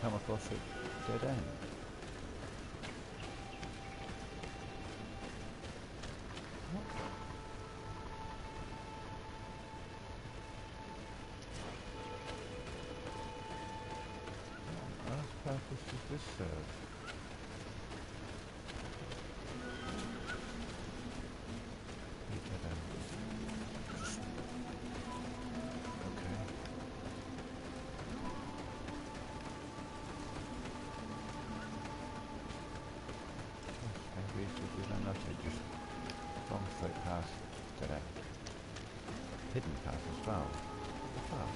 come across a dead end. What purpose does this serve? Hidden path as well. Wow.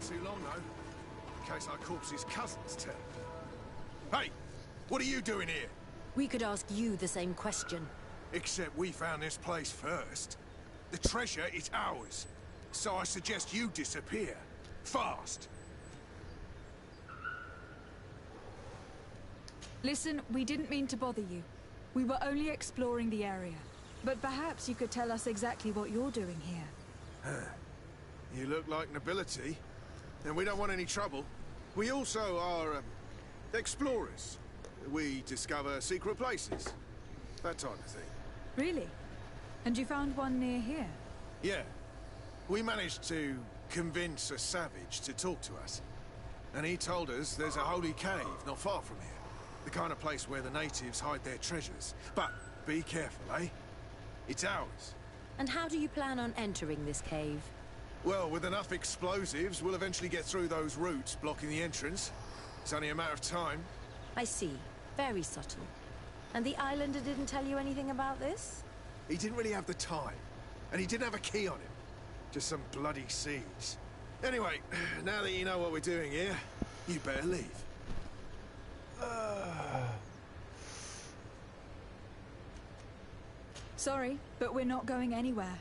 Too long though, in case our corpse's cousins tell. Hey, what are you doing here? We could ask you the same question. Except we found this place first. The treasure is ours, so I suggest you disappear. Fast. Listen, we didn't mean to bother you. We were only exploring the area. But perhaps you could tell us exactly what you're doing here. You look like nobility. And we don't want any trouble. We also are explorers. We discover secret places. That type of thing. Really? And you found one near here? Yeah. We managed to convince a savage to talk to us. And he told us there's a holy cave not far from here. The kind of place where the natives hide their treasures. But be careful, eh? It's ours. And how do you plan on entering this cave? Well, with enough explosives, we'll eventually get through those roots blocking the entrance. It's only a matter of time. I see. Very subtle. And the islander didn't tell you anything about this? He didn't really have the time. And he didn't have a key on him. Just some bloody seeds. Anyway, now that you know what we're doing here, you better leave. Sorry, but we're not going anywhere.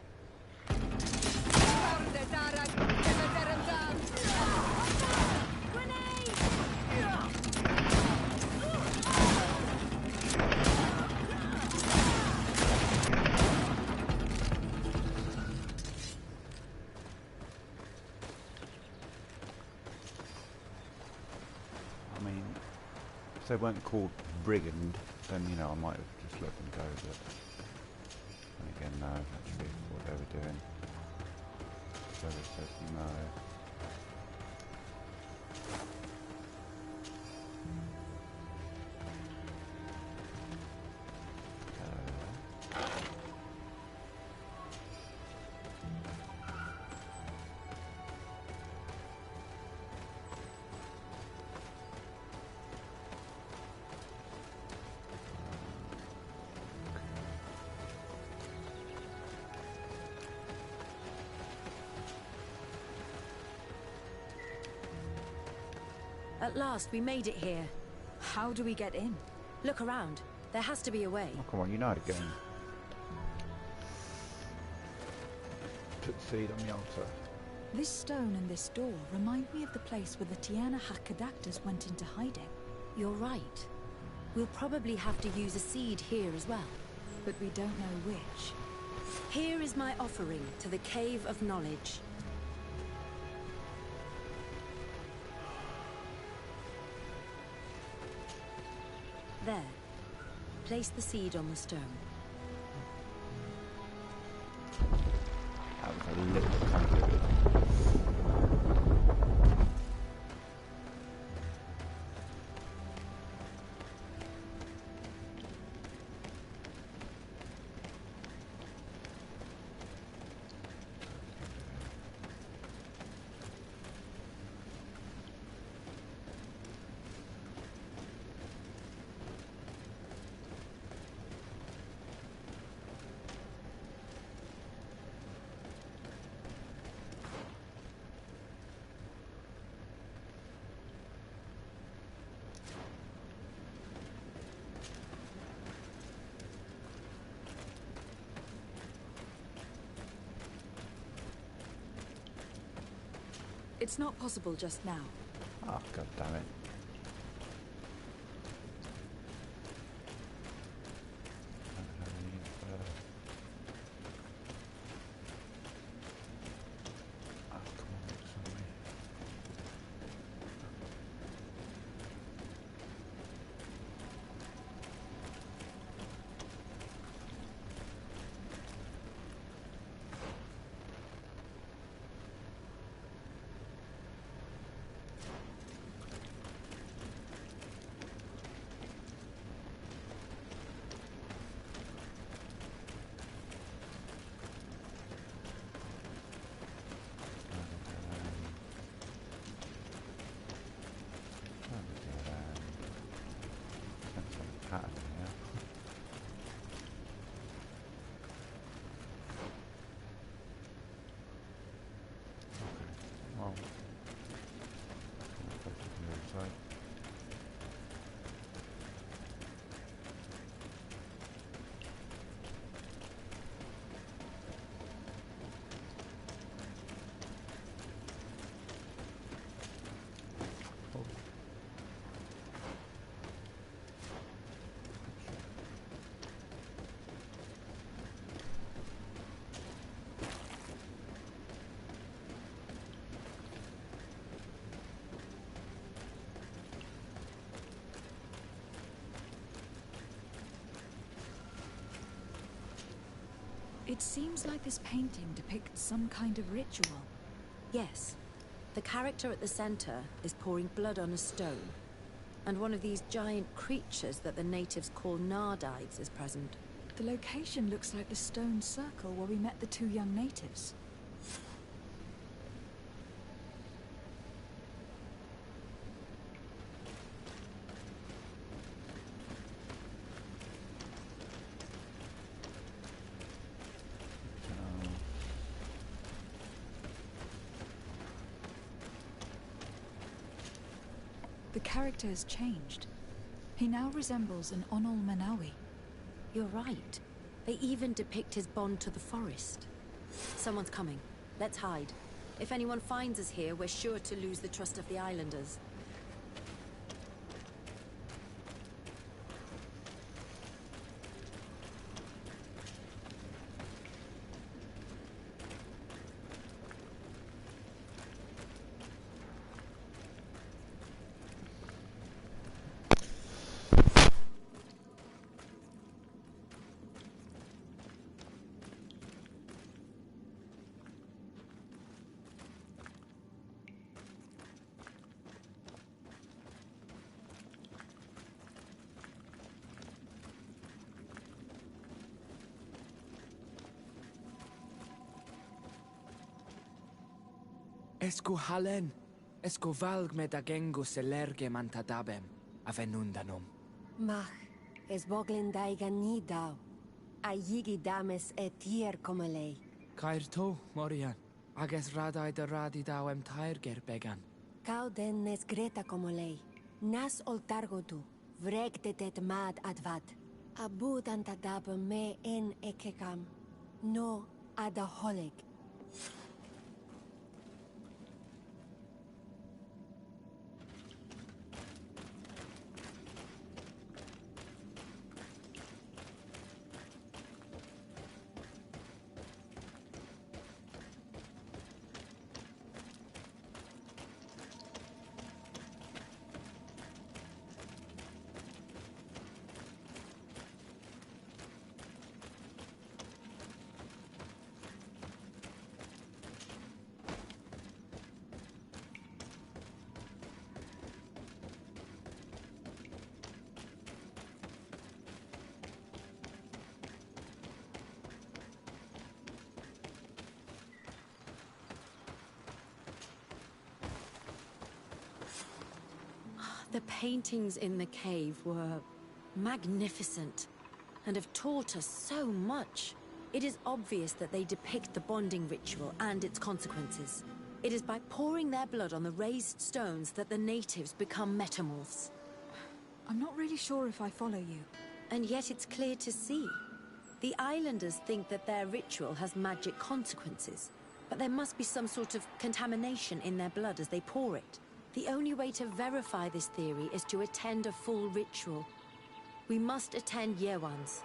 I mean, if they weren't called brigand, then, you know, I might have just let them go, but then again, no, actually, what they were doing. So they said no. At last, we made it here. How do we get in? Look around. There has to be a way. Oh, come on, you know how to get in. Put seed on the altar. This stone and this door remind me of the place where the Tiana Hakkadactors went into hiding. You're right. We'll probably have to use a seed here as well. But we don't know which. Here is my offering to the Cave of Knowledge. There. Place the seed on the stone. That was a little complicated. It's not possible just now. Oh, god damn it. It seems like this painting depicts some kind of ritual. Yes. The character at the center is pouring blood on a stone. And one of these giant creatures that the natives call Nardives is present. The location looks like the stone circle where we met the two young natives. The character has changed. He now resembles an Onol Manawi. You're right. They even depict his bond to the forest. Someone's coming. Let's hide. If anyone finds us here, we're sure to lose the trust of the islanders. Esco halen, esco valg med agengo selerge mantadabem, avenundanum. Mach, es boglin daigan ni dau. A yigi dames etier como lei. Cair to, Morian, ages radai de radi dawem tair gerbegan. Kau den nes greta como lei. Nas oltargo tu. Vregtetet mad advat. Abud antadab me en ekekam. No adaholeg. The paintings in the cave were magnificent and have taught us so much. It is obvious that they depict the bonding ritual and its consequences. It is by pouring their blood on the raised stones that the natives become metamorphs. I'm not really sure if I follow you. And yet it's clear to see. The islanders think that their ritual has magic consequences, but there must be some sort of contamination in their blood as they pour it. The only way to verify this theory is to attend a full ritual. We must attend Yewan's.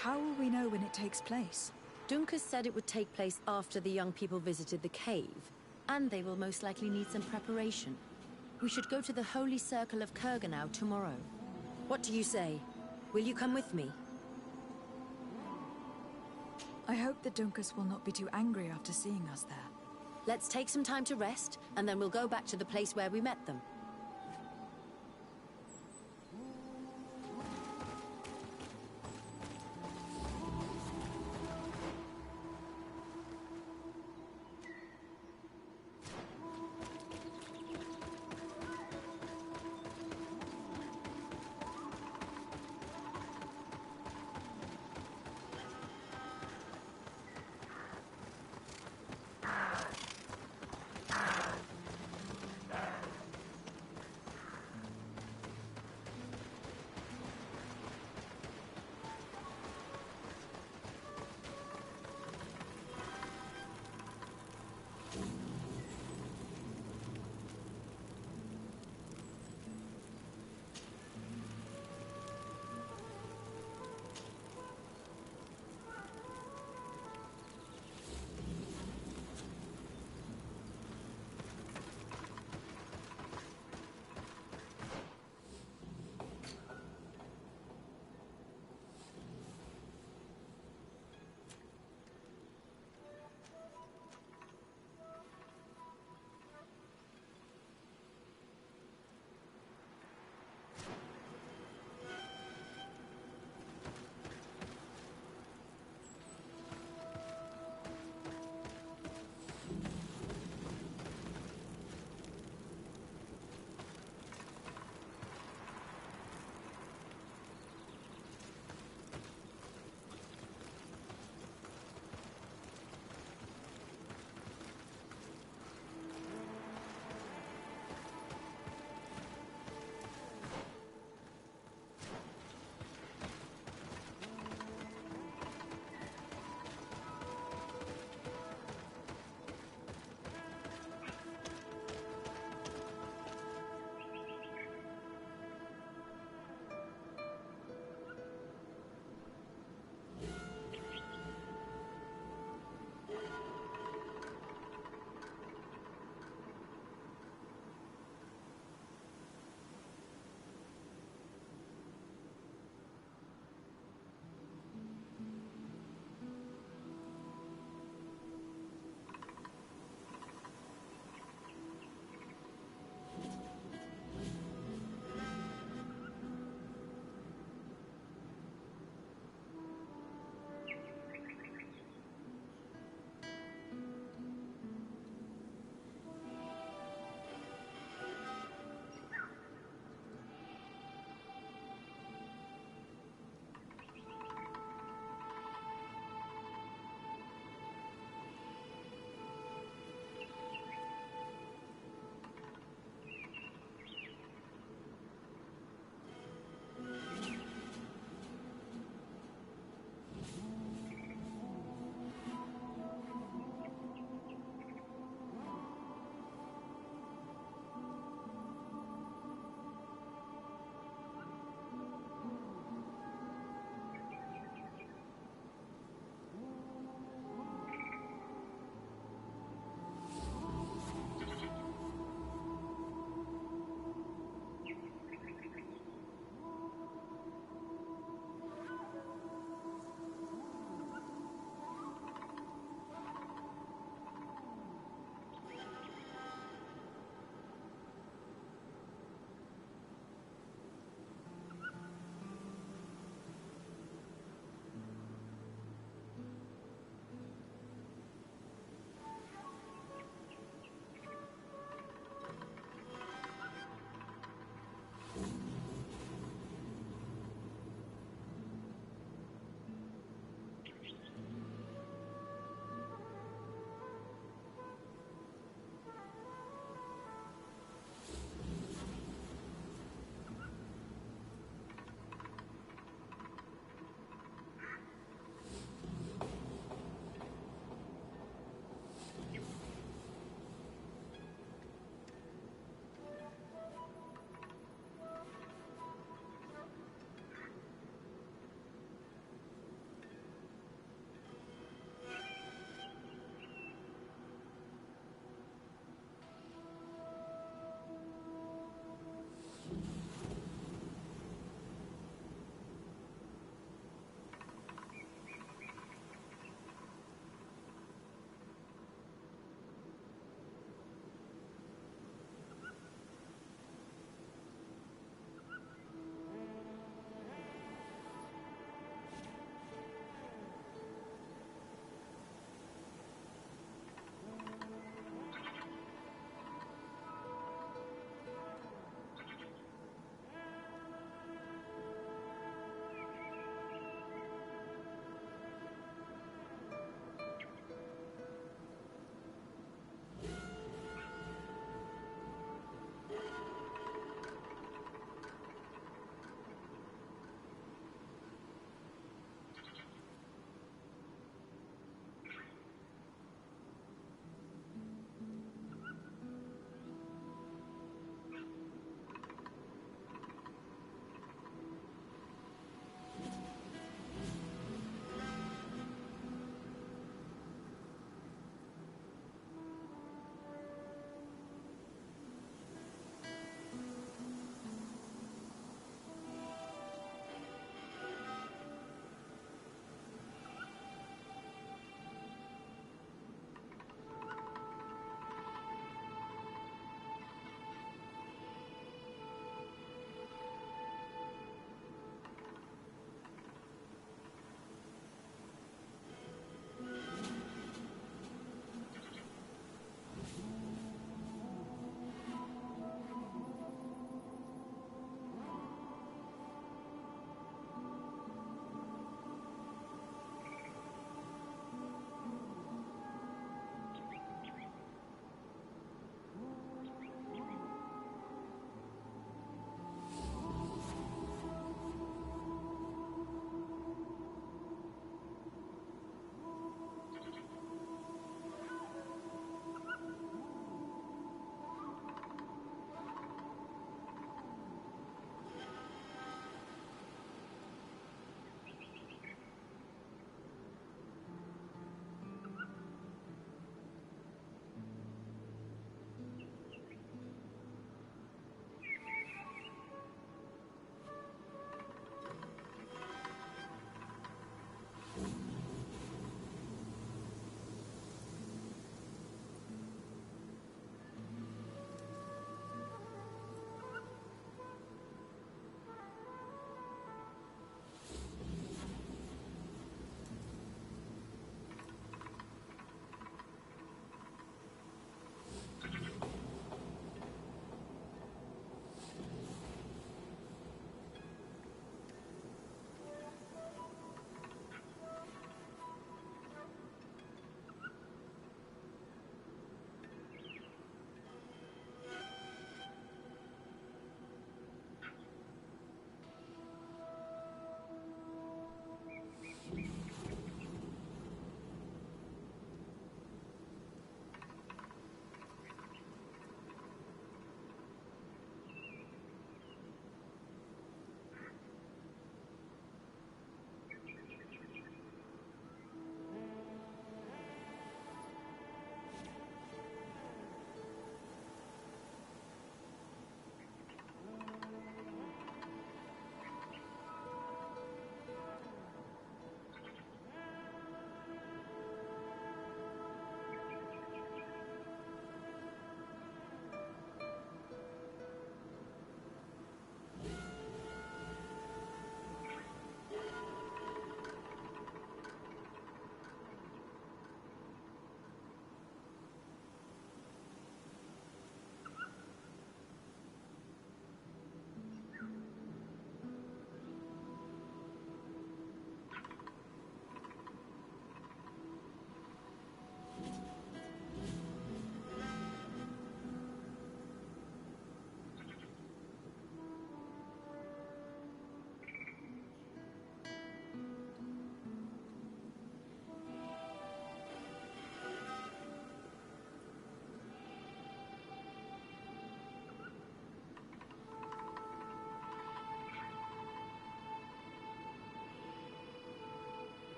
How will we know when it takes place? Dunkus said it would take place after the young people visited the cave, and they will most likely need some preparation. We should go to the Holy Circle of Kurganau tomorrow. What do you say? Will you come with me? I hope the Dunkus will not be too angry after seeing us there. Let's take some time to rest, and then we'll go back to the place where we met them.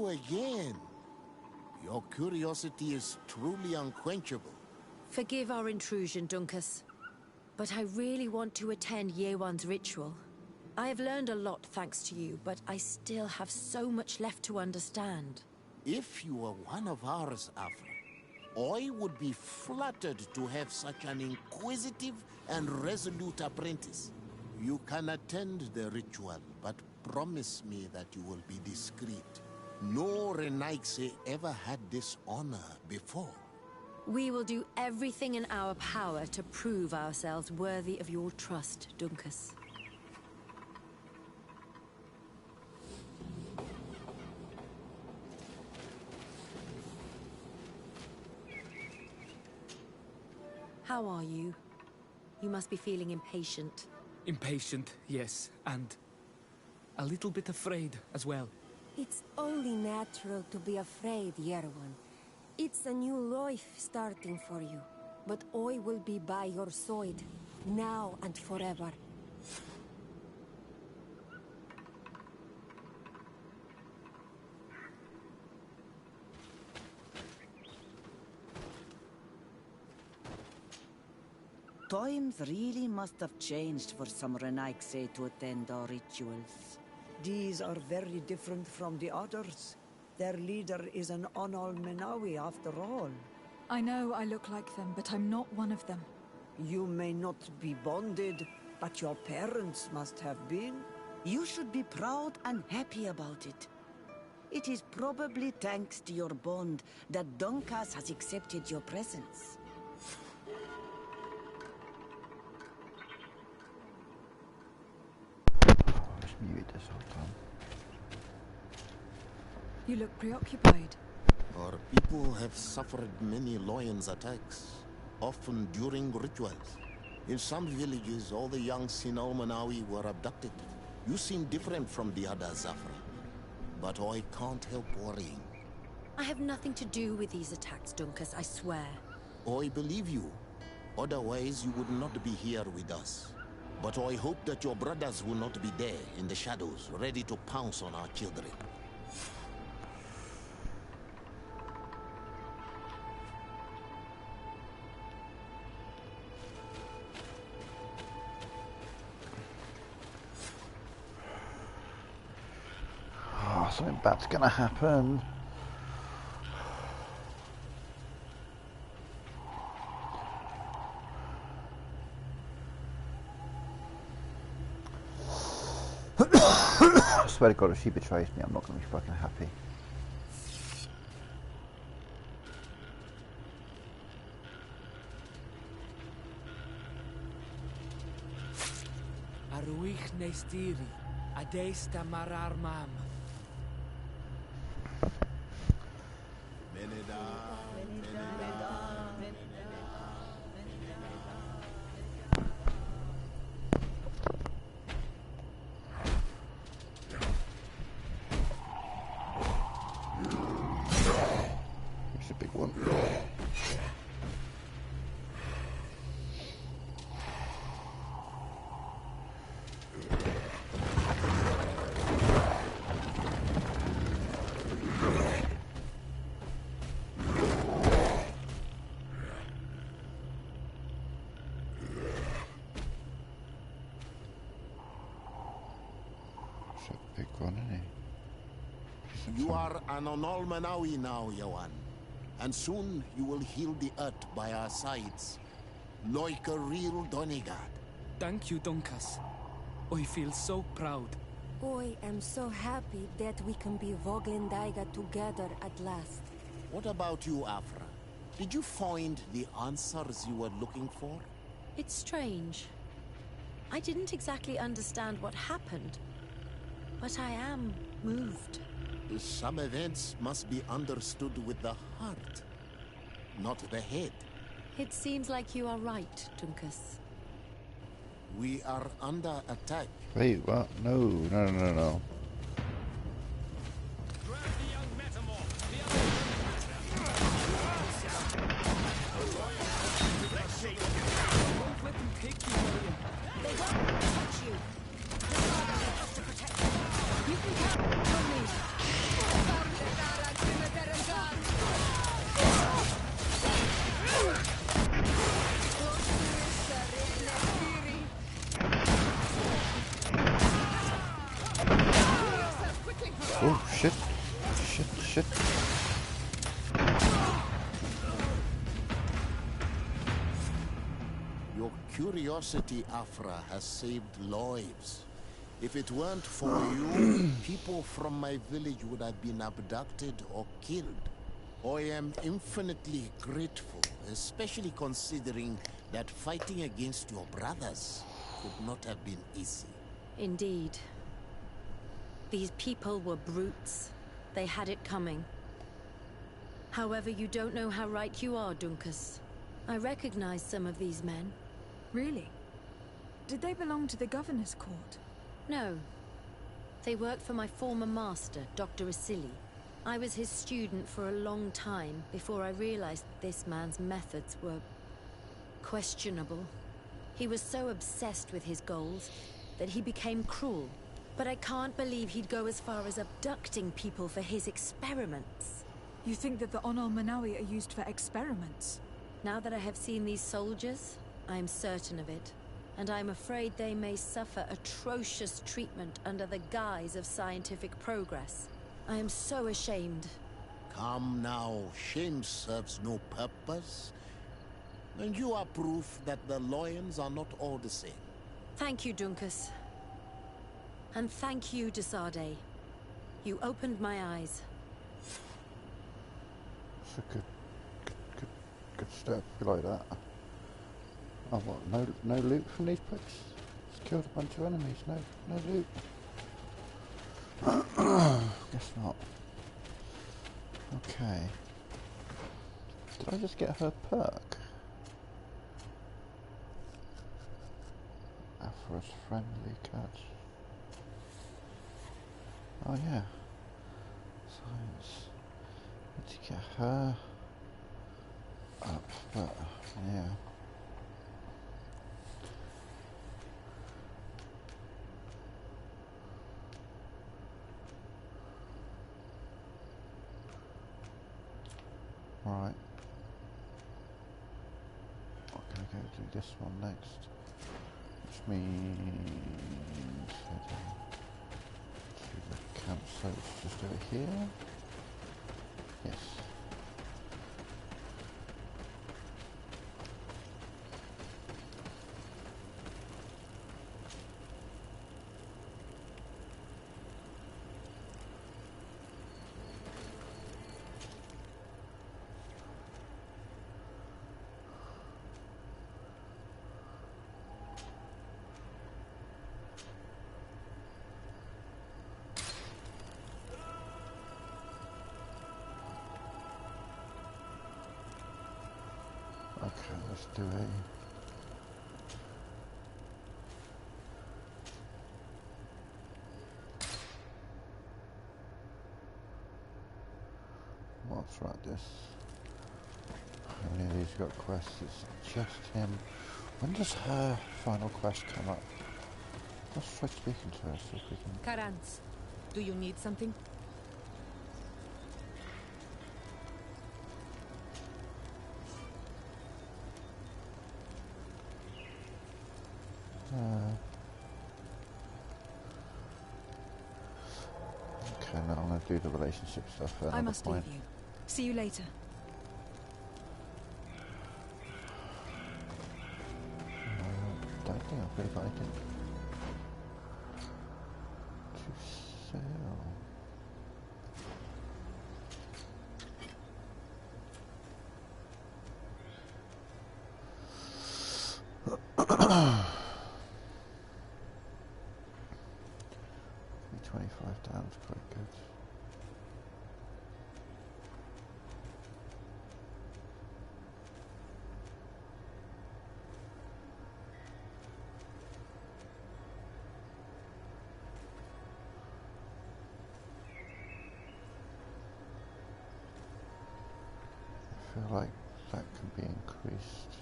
you again. Your curiosity is truly unquenchable. Forgive our intrusion, Dunkus. But I really want to attend Yewan's ritual. I have learned a lot thanks to you, but I still have so much left to understand. If you were one of ours, Afra, I would be flattered to have such an inquisitive and resolute apprentice. You can attend the ritual, but promise me that you will be discreet. No Renaigse ever had this honor before. We will do everything in our power to prove ourselves worthy of your trust, Dunkus. How are you? You must be feeling impatient. Impatient, yes, and a little bit afraid as well. It's only natural to be afraid, Yerwan. It's a new life starting for you. But I will be by your side, now and forever. Times really must have changed for some Renaigse to attend our rituals. These are very different from the others. Their leader is an Onal Menawi after all. I know I look like them, but I'm not one of them. You may not be bonded, but your parents must have been. You should be proud and happy about it. It is probably thanks to your bond that Dunkas has accepted your presence. Mute this whole time. You look preoccupied. Our people have suffered many lions attacks, often during rituals. In some villages, all the young Sinalmanawi were abducted. You seem different from the other Zafra, but I can't help worrying. I have nothing to do with these attacks, Dunkus, I swear. I believe you. Otherwise, you would not be here with us. But I hope that your brothers will not be there in the shadows, ready to pounce on our children. Oh, something bad's gonna happen. I swear to God, if she betrays me, I'm not going to be fucking happy. Aruich nestiri, adesta marar mam. It's a big one. You are an Onal Menawi now, Yawan. And soon you will heal the earth by our sides. Like a real Donegard. Thank you, Dunkas. I feel so proud. I am so happy that we can be Voglendaiga together at last. What about you, Afra? Did you find the answers you were looking for? It's strange. I didn't exactly understand what happened, but I am moved. Some events must be understood with the heart, not the head. It seems like you are right, Dunkus. We are under attack. Wait, what? No, no, no, no. They won't touch you. The father has to protect you. You can count on me. shit. Your curiosity, Afra, has saved lives. If it weren't for you, people from my village would have been abducted or killed. I am infinitely grateful, especially considering that fighting against your brothers could not have been easy. Indeed. These people were brutes. They had it coming. However, you don't know how right you are, Dunkus. I recognize some of these men. Really? Did they belong to the governor's court? No. They worked for my former master, Dr. Asili. I was his student for a long time before I realized this man's methods were questionable. He was so obsessed with his goals that he became cruel. But I can't believe he'd go as far as abducting people for his experiments. You think that the Onol Manawi are used for experiments? Now that I have seen these soldiers, I am certain of it. And I'm afraid they may suffer atrocious treatment under the guise of scientific progress. I am so ashamed. Come now, shame serves no purpose. And you are proof that the lions are not all the same. Thank you, Dunkus. And thank you, Desade. You opened my eyes. It's a good step. You like that? Oh, what? No loot from these pricks? Just killed a bunch of enemies. No loot. Guess not. Okay. Did I just get her perk? Afra's friendly catch. Oh yeah. Science. Need to get her up, but yeah. Right. I'm gonna go do this one next. Which means heading to the campsite just over here. Yes. Okay, let's do a let's write this. How many of these got quests? It's just him. When does her final quest come up? Let's try speaking to her so we can. Karans, do you need something? Okay, now I'm going to do the relationship stuff at I another must point. leave you. See you later. Don't think I've really got anything to sell. $25 quite good. I feel like that can be increased.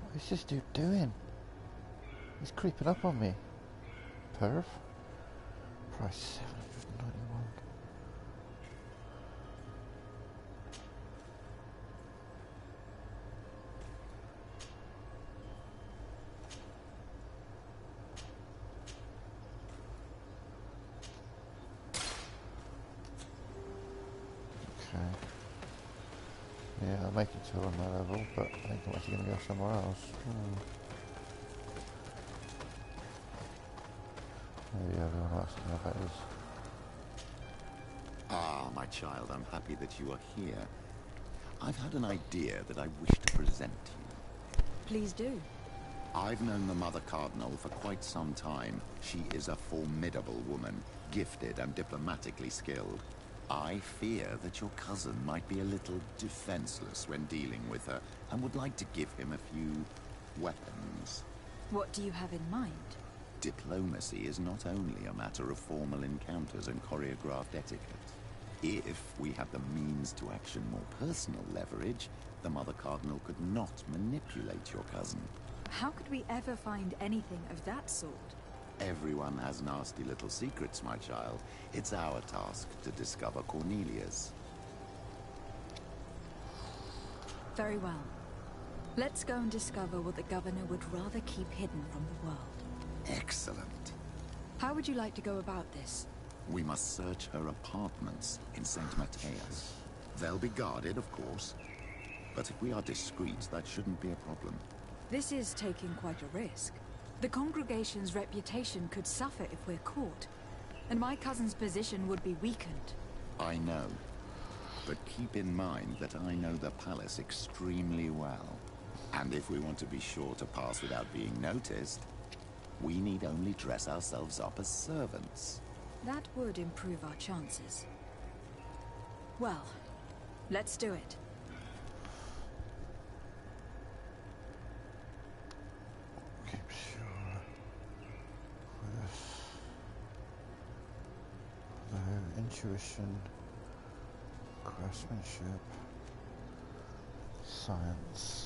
What is this dude doing? He's creeping up on me. Perv. Price 791. I'll make it to on my level, but I think I'm actually going to go somewhere else. Maybe everyone else knows how that is. Ah, my child, I'm happy that you are here. I've had an idea that I wish to present to you. Please do. I've known the Mother Cardinal for quite some time. She is a formidable woman, gifted and diplomatically skilled. I fear that your cousin might be a little defenseless when dealing with her, and would like to give him a few weapons. What do you have in mind? Diplomacy is not only a matter of formal encounters and choreographed etiquette. If we had the means to action more personal leverage, the Mother Cardinal could not manipulate your cousin. How could we ever find anything of that sort? Everyone has nasty little secrets, my child. It's our task to discover Cornelia's. Very well. Let's go and discover what the governor would rather keep hidden from the world. Excellent. How would you like to go about this? We must search her apartments in St. Mateus. They'll be guarded, of course. But if we are discreet, that shouldn't be a problem. This is taking quite a risk. The congregation's reputation could suffer if we're caught, and my cousin's position would be weakened. I know. But keep in mind that I know the palace extremely well. And if we want to be sure to pass without being noticed, we need only dress ourselves up as servants. That would improve our chances. Well, let's do it. Keep sure with the intuition, craftsmanship, science.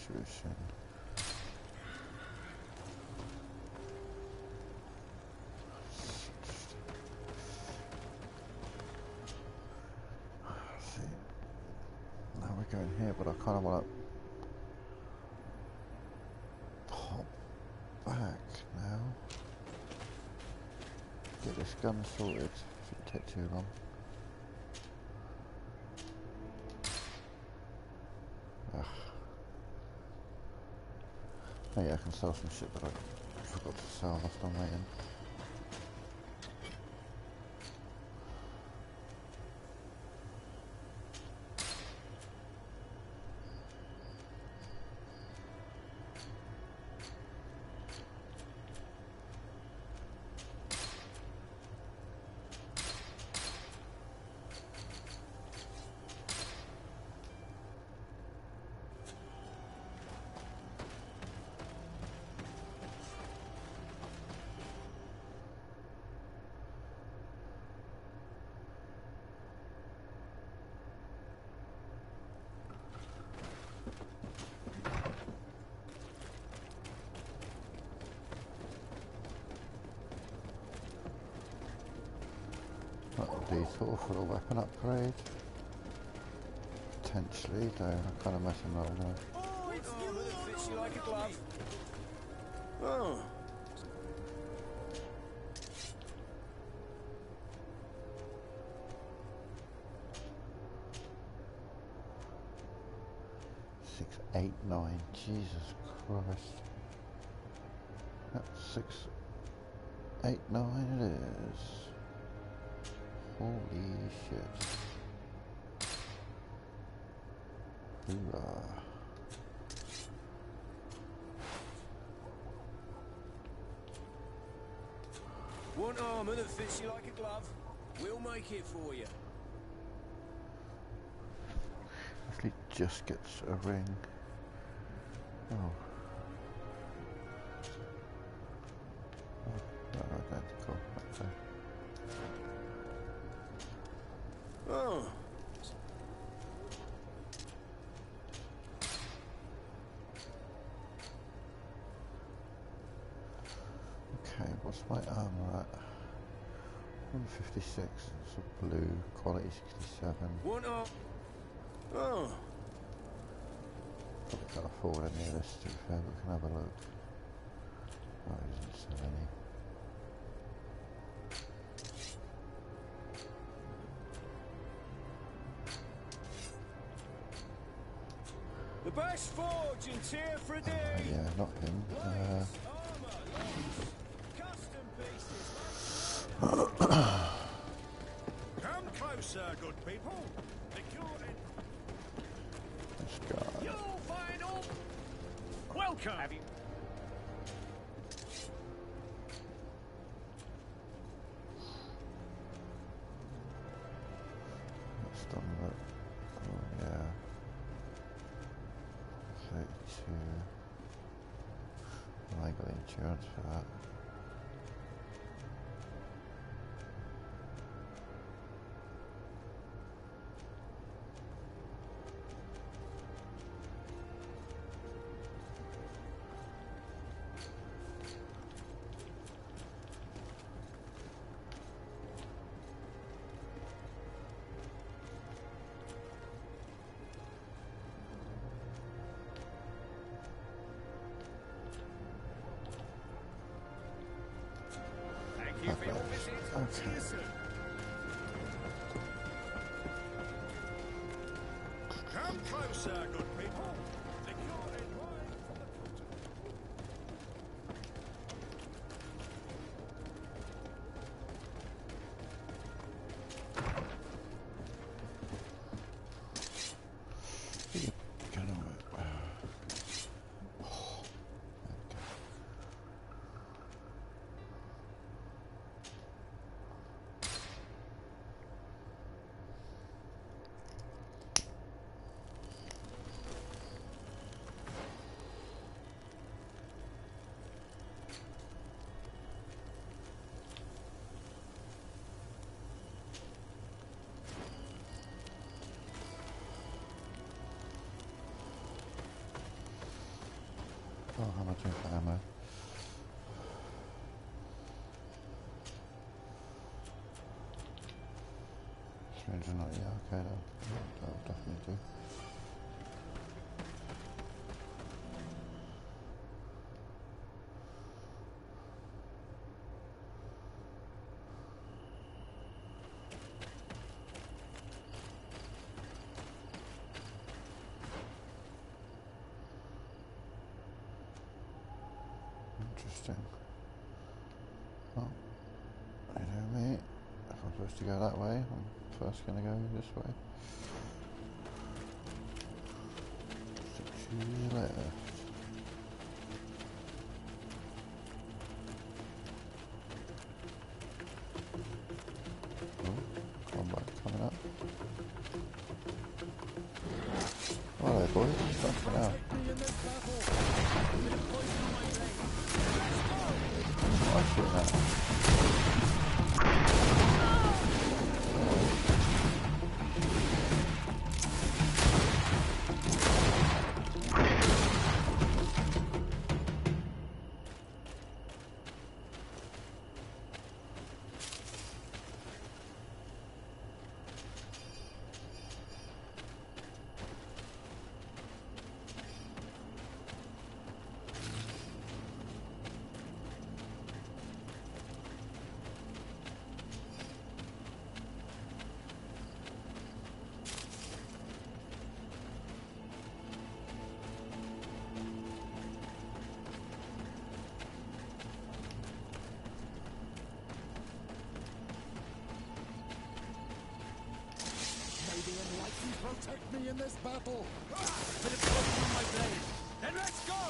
Intuition. See, now we're going here, but I kind of want to pop back now. Get this gun sorted. Shouldn't take too long. Ugh. Oh yeah, I can sell some shit that I forgot to sell whilst I'm waiting. Detour for a weapon upgrade. Potentially, though I kind of mess them up now. Oh, it's that fits you like a glove. Oh. Six, 8, 9. Jesus Christ. That's 6, 8, 9 it is. Holy shit. Hoorah. Want armor that fits you like a glove? We'll make it for you. Actually just gets a ring. Oh. Not identical. Okay. Oh. Okay, what's my armor at? 156, it's a blue, quality 67. Want armor? Oh. Probably can't afford any of this to be fair, but we can have a look. Oh, he doesn't sell any. The best forge in Tier for a day. Yeah, not him. Custom pieces. Come closer, good people. This guy. You'll find all. Welcome. Have you? Let's done that. Oh yeah. 32. I got insurance for that. Thank you for your visit. See you soon. Come closer, good people. The cure is wine from the Oh, how much for ammo? Strange or not, yeah, okay, that'll definitely do. Interesting. Well, you know me, if I'm supposed to go that way, I'm first going to go this way. See you later. Oh, combat coming up. Well, there, boys, stuff for now. I shoot that. Protect me in this battle! Put a poison on my blade! Then let's go!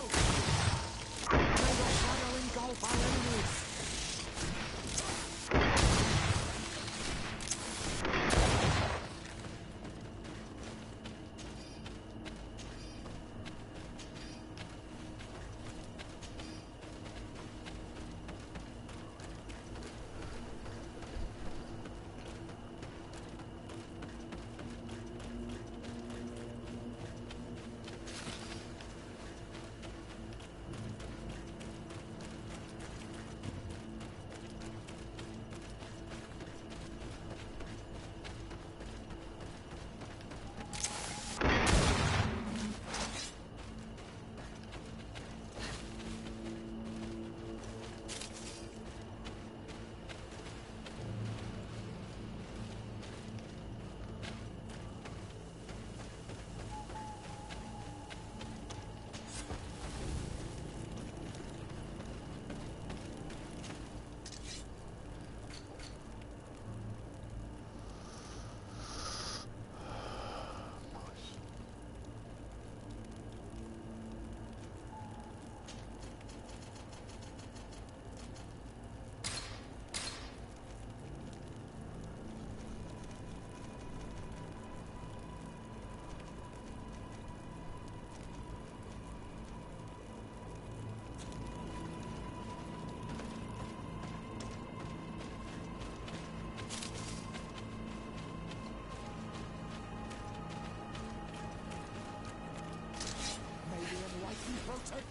May the shadow engulf our enemies!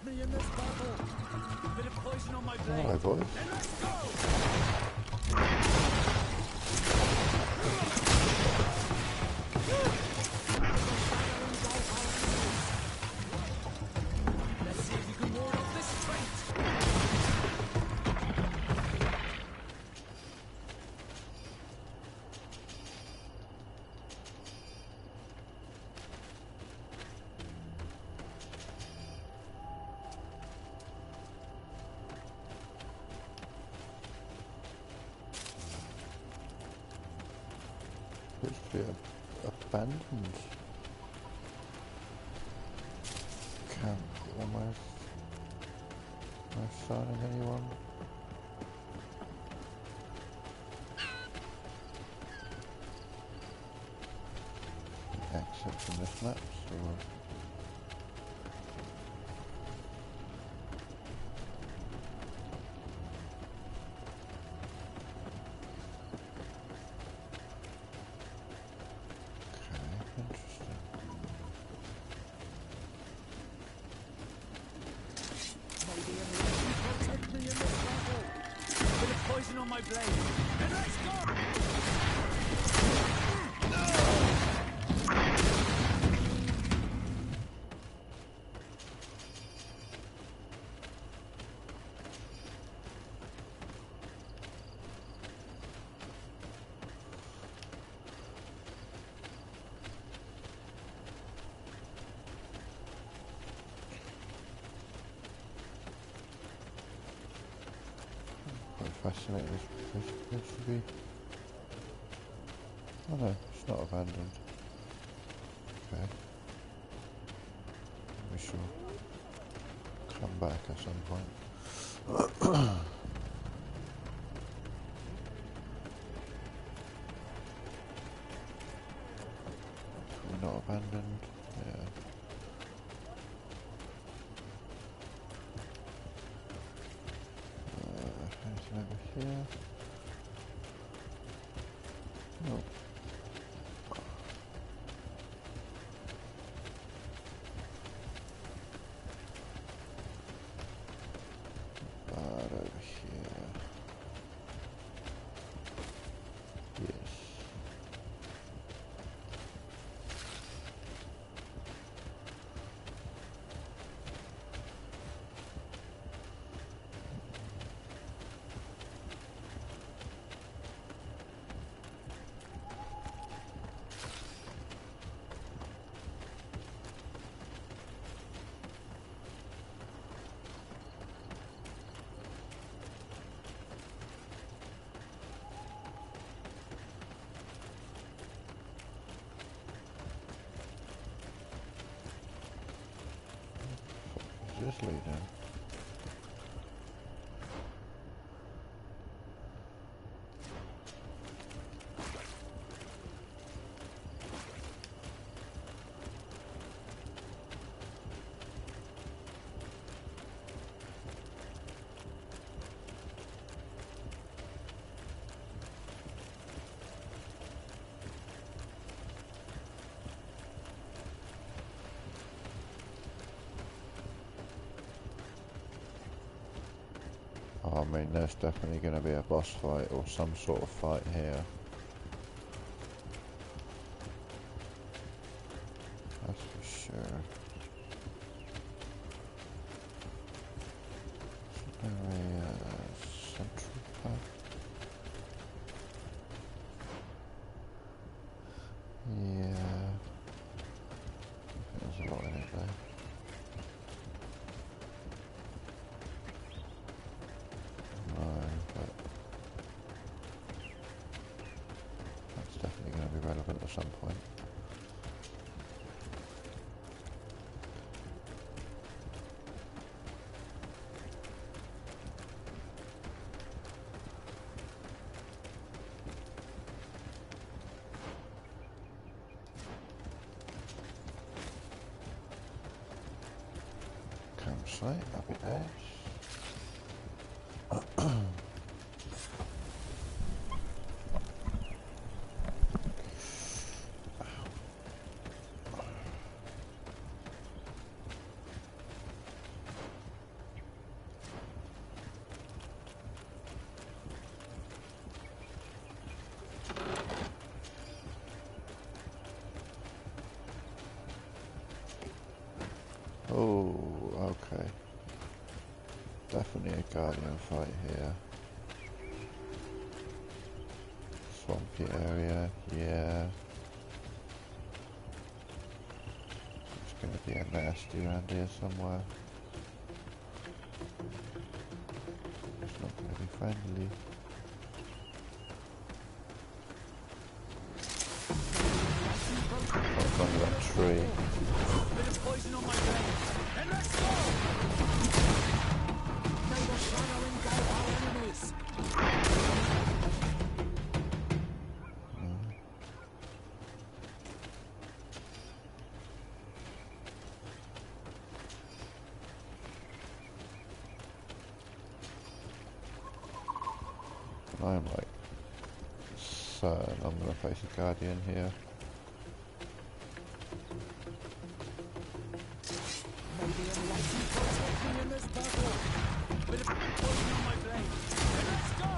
protect me in this battle. Bit of poison on my blade. Hello, boys. Then let's go! Let's see if you can ward off this trait. Looks to be abandoned camp almost. No sign of anyone. Exit from this map, so Protect me in this battle. Bit of poison on my blade. Then let's go! fascinating. This place to be. Oh no, it's not abandoned. Okay. We shall come back at some point. We're not abandoned. Yeah. Anything over here? No. But over here. Yes. Just lay down. I mean, there's definitely going to be a boss fight or some sort of fight here. That's for sure. Is there a central path? Yeah. There's a lot in it there. Relevant at some point. Campsite, happy days. definitely a Guardian fight here. Swampy area, yeah. There's going to be a nasty around here somewhere. It's not going to be friendly. Up under that tree. Bit of poison on my blade. And let's go! May the shadow engulf our enemies. I'm like certain I'm going to face a Guardian here. Maybe enlightened protect me in this battle. Bit of poison on my blade. And let's go!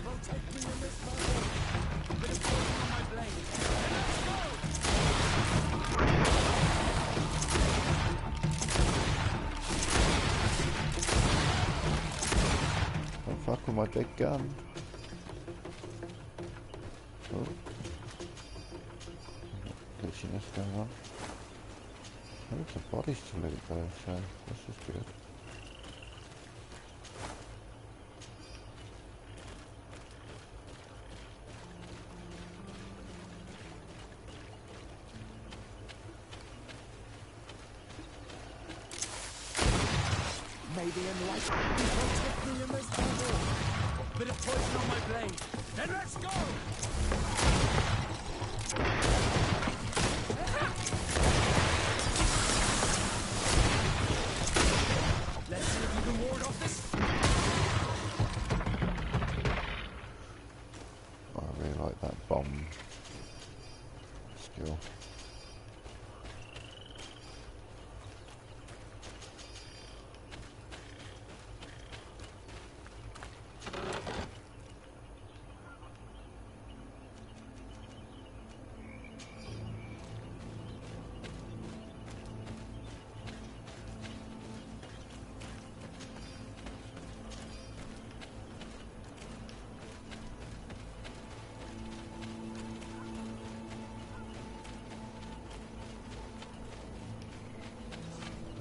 Protect me in this battle. Bit of poison on my blade. And let's go! Don't fuck with my big gun. Oh. Glitchiness going on. Loads of bodies to loot though, so this is good. Maybe enlightened protect me in this battle. Bit of poison on my blade. And let's go! Let's see if you can ward off this. I really like that bomb skill.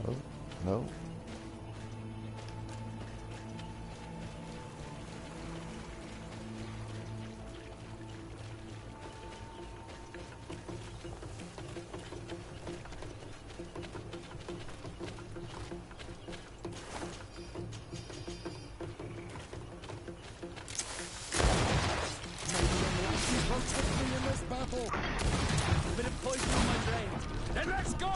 Oh, no. Protect me in this battle. Bit of poison on my blade. Then let's go!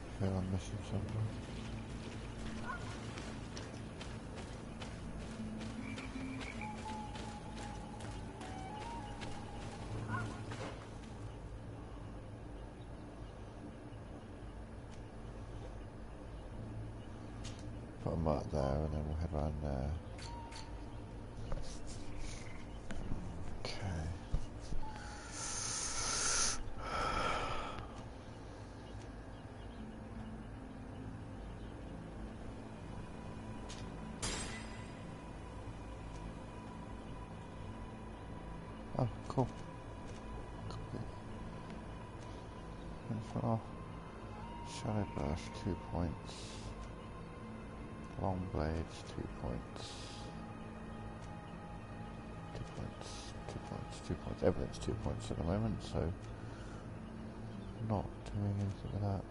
I feel I'm missing something. Put a mark there and then we'll head around there. Okay. Oh, cool. Copy. And for our shadow burst, 2 points. Long blades, 2 points. 2 points, 2 points, 2 points. Everything's 2 points at the moment, so not doing anything with that.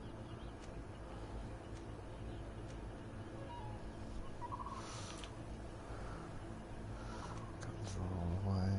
Guns are all away.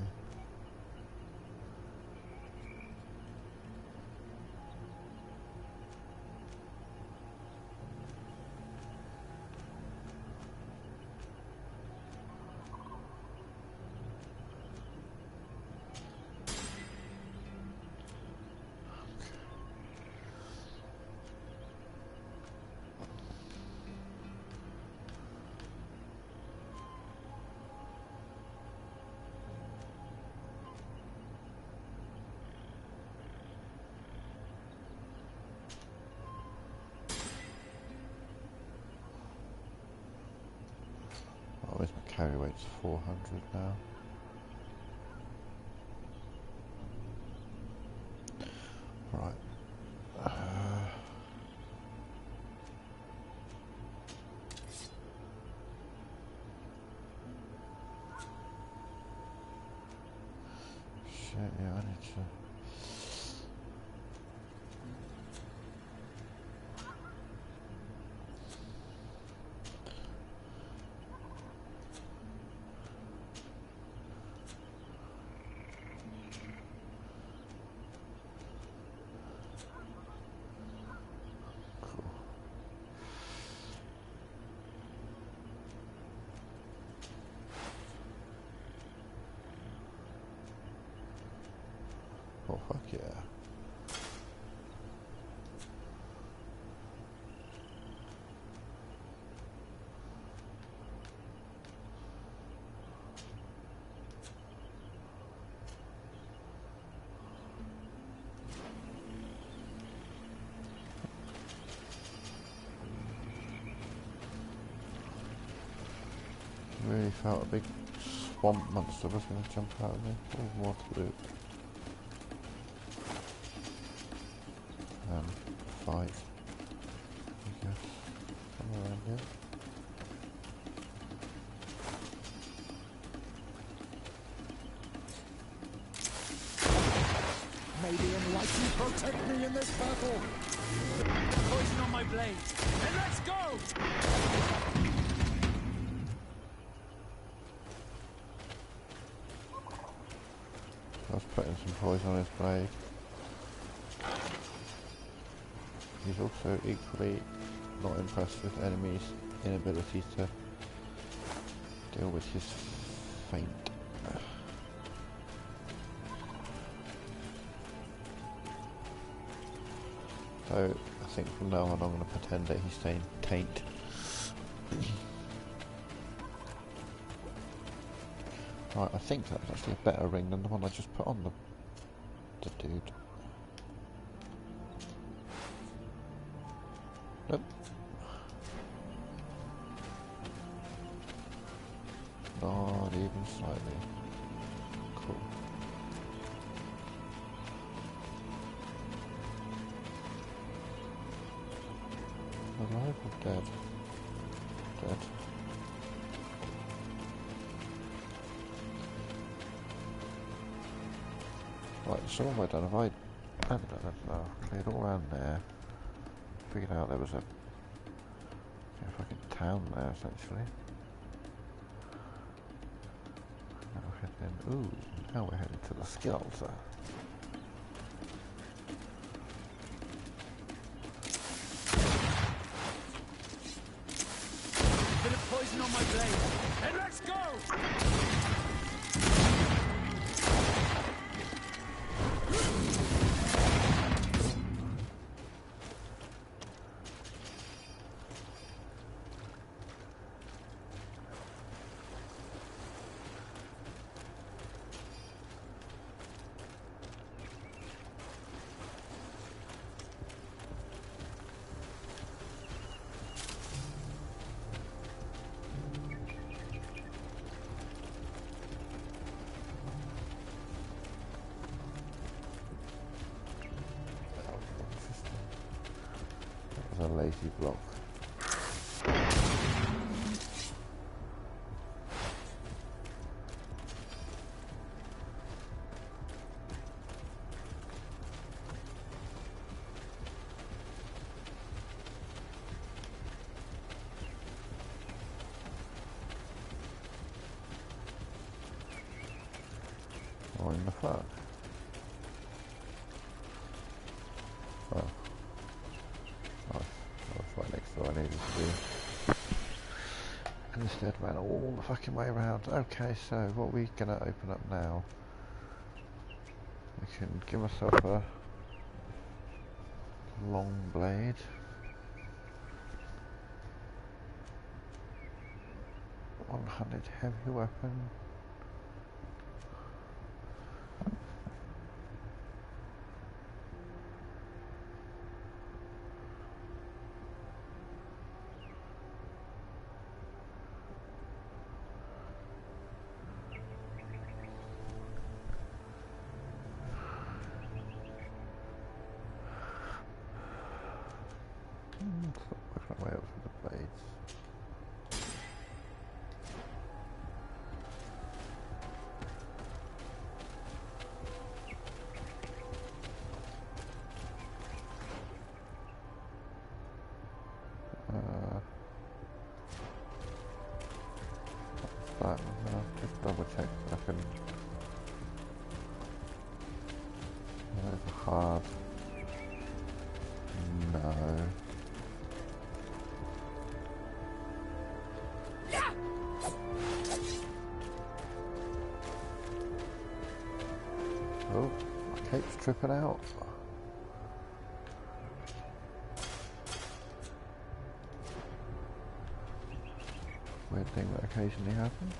Oh, where's my carry weight's 400 now. Right. Shit, yeah, I need to... Oh, fuck yeah. Really felt a big swamp monster was going to jump out of me. Oh, more to loot. Fight, I guess, somewhere around here. May the enlightened protect me in this battle! Poison on my blade! And let's go! I was putting some poison on his blade. He's also equally not impressed with enemies' inability to deal with his feint. So I think from now on I'm going to pretend that he's saying taint. Right, I think that's actually a better ring than the one I just put on the dude. Nope. Not even slightly. Cool. Alive or dead? Dead. Right, so what have I done? Have I cleared all around there? Figured out there was a fucking town there essentially. Now we're heading, ooh, now we're heading to the skills. Bit of poison on my blade. And let's go! A lazy block. the fuck? Oh. Oh, that's right next to where I needed to be. And instead ran all the fucking way around. Okay, so what are we gonna open up now? We can give myself a long blade. One-handed heavy weapon. Stop working my way up with the blades. What's that? I'll just double check that I can. There's a hard. No. Oh, my cape's tripping out. Weird thing that occasionally happens.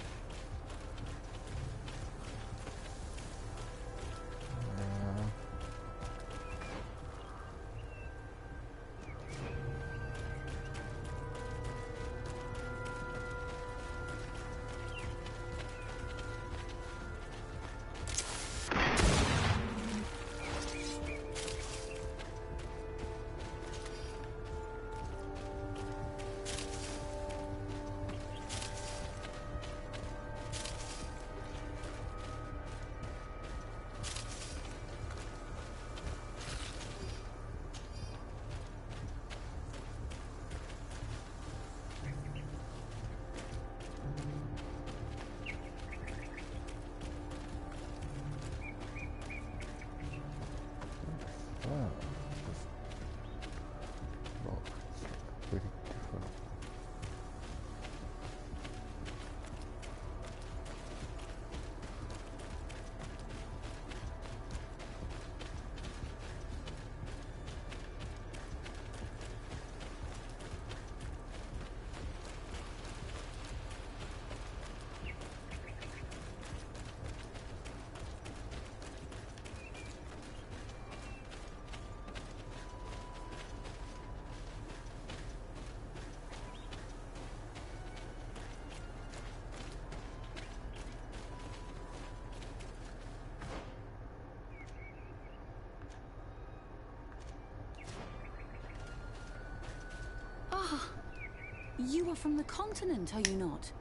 You are from the continent, are you not?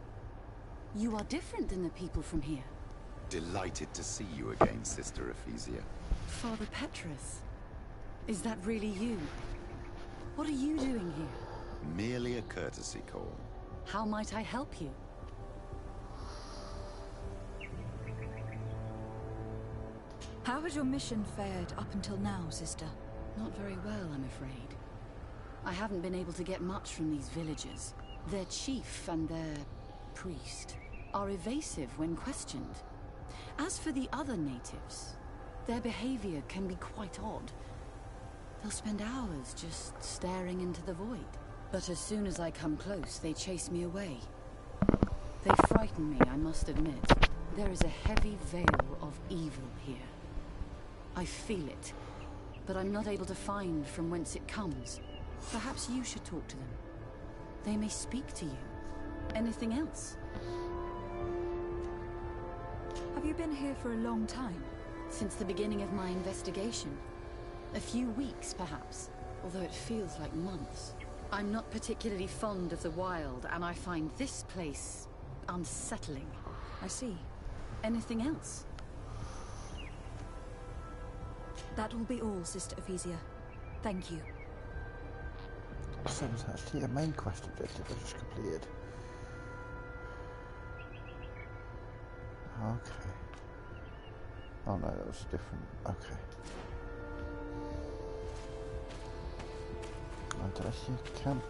You are different than the people from here. Delighted to see you again, Sister Ephesia. Father Petrus, is that really you? What are you doing here? Merely a courtesy call. How might I help you? How has your mission fared up until now, sister? Not very well, I'm afraid. I haven't been able to get much from these villagers. Their chief and their priest are evasive when questioned. As for the other natives, their behavior can be quite odd. They'll spend hours just staring into the void. But as soon as I come close, they chase me away. They frighten me, I must admit. There is a heavy veil of evil here. I feel it, but I'm not able to find from whence it comes. Perhaps you should talk to them. They may speak to you. Anything else? Have you been here for a long time? Since the beginning of my investigation. A few weeks, perhaps, although it feels like months. I'm not particularly fond of the wild, and I find this place unsettling. I see. Anything else? That will be all, Sister Ephesia. Thank you. So was actually a main quest objective I just completed. Okay. Oh no, that was different. Okay. Did I see a camp?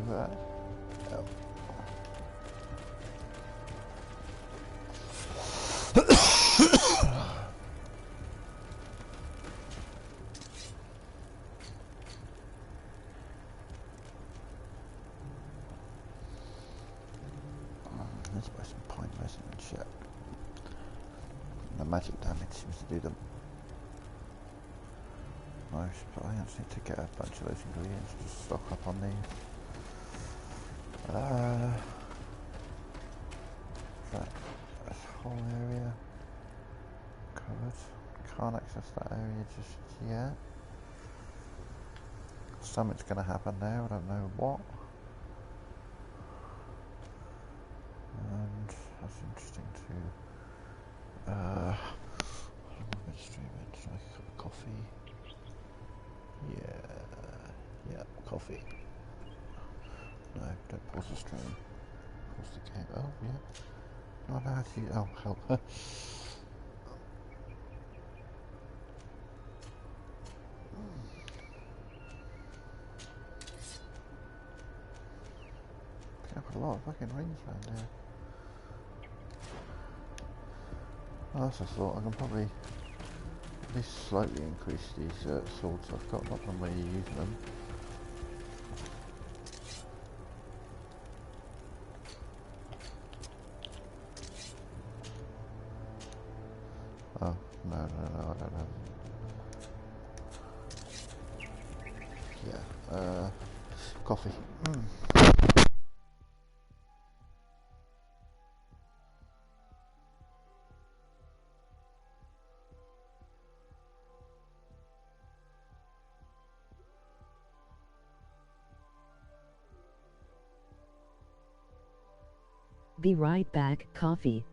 There. Oh. Let's buy some pine resin and shit. The magic damage seems to do them most, but I just need to get a bunch of those ingredients to stock up on these. This whole area covered. Can't access that area just yet. Something's going to happen there, I don't know what. And that's interesting too. I'm going to stream it, just like a cup of coffee. Yeah, coffee. No, don't pause the stream. Pause the game. Oh, yeah. Oh, no, actually, oh, help. Picking up a lot of fucking rings around here. Oh, that's a thought. I can probably at least slightly increase these swords I've got, not from really using them. Oh, no, I don't have. Yeah, coffee. Be right back, coffee.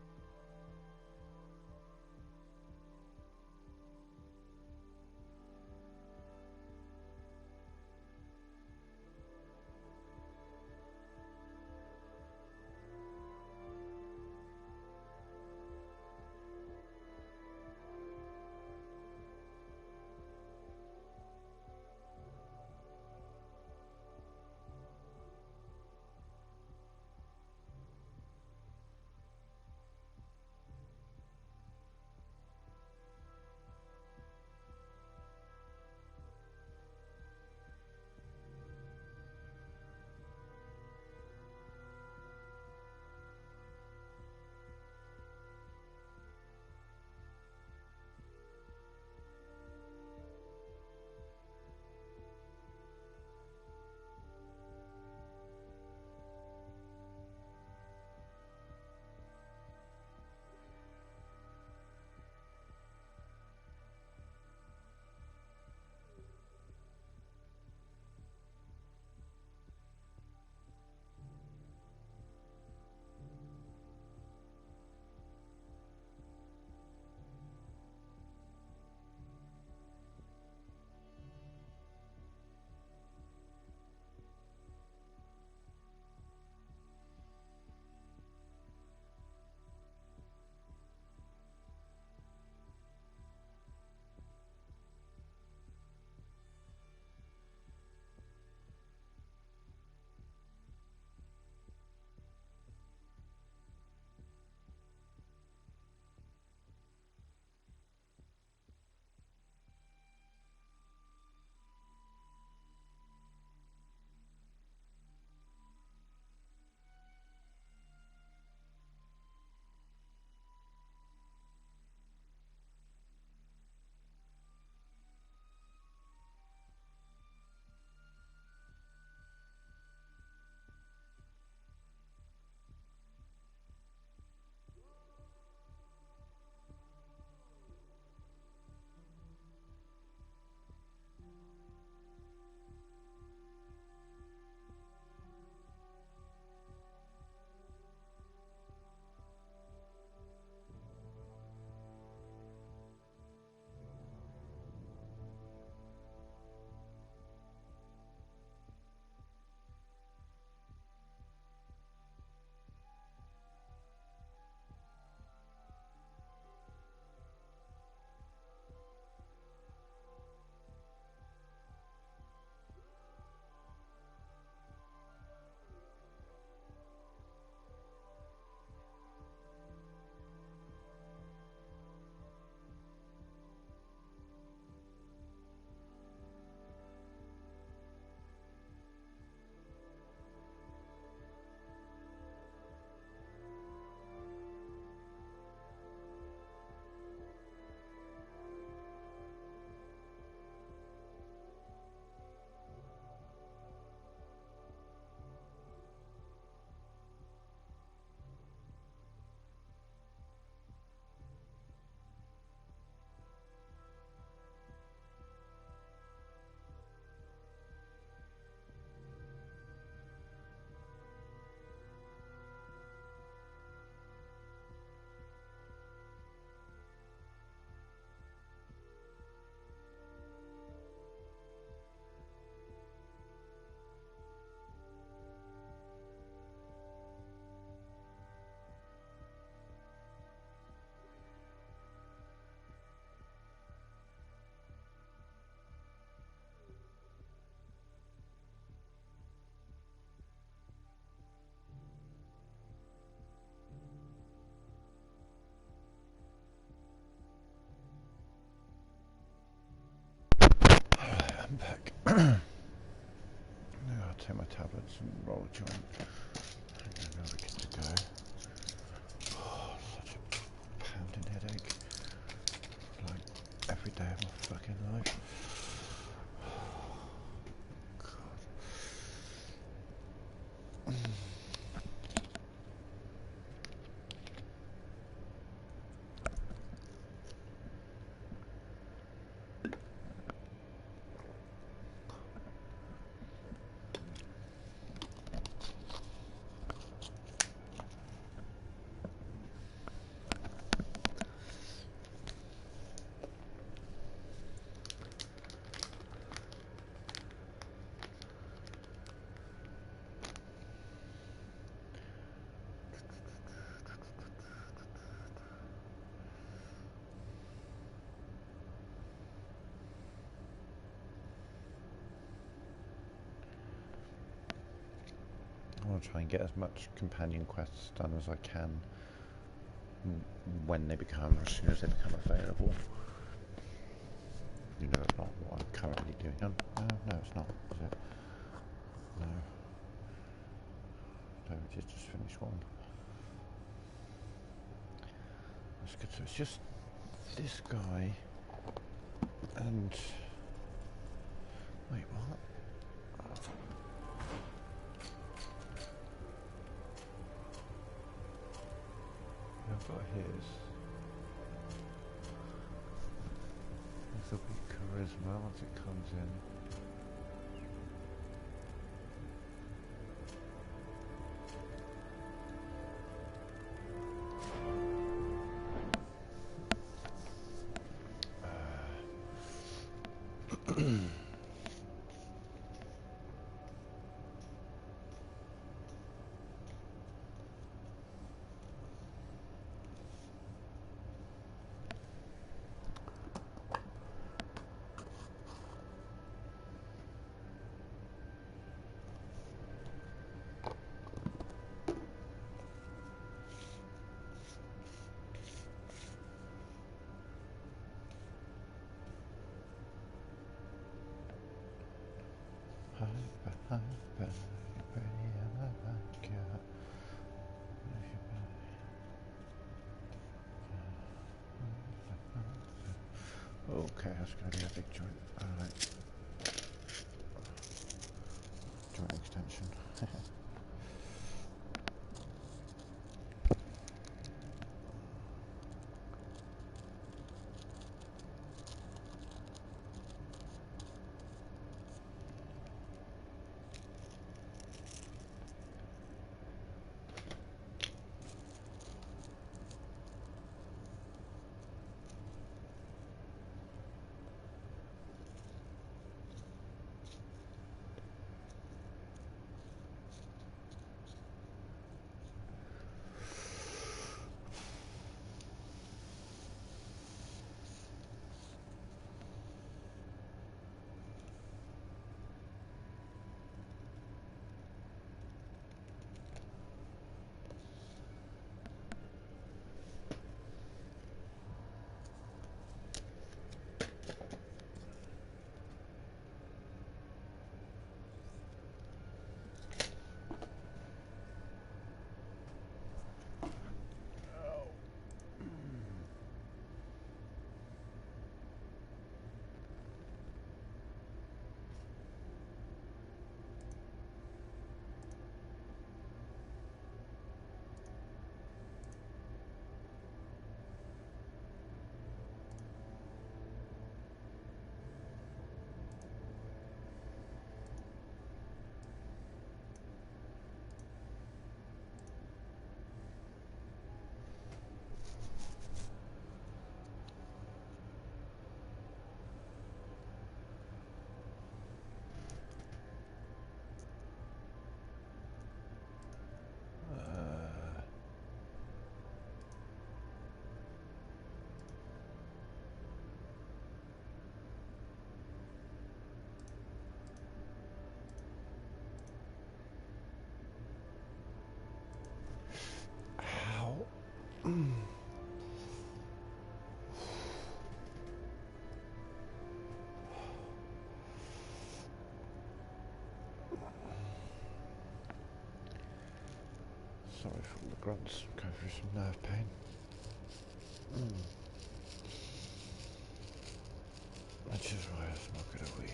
back. Now I'll take my tablets and roll a joint. And then we're good to go. Oh, such a pounding headache. Like every day of my fucking life. God. I want to try and get as much companion quests done as I can when they become, as soon as they become available. You know, it's not what I'm currently doing. No, it's not, is it? No. No, we did just finish one. That's good. So it's just this guy and... Wait, what? I've got his. This will be charisma once it comes in. Okay, that's going to be a big joint. Alright. Joint extension. Sorry for all the grunts. Go through some nerve pain. Which is why I smoke it a weed.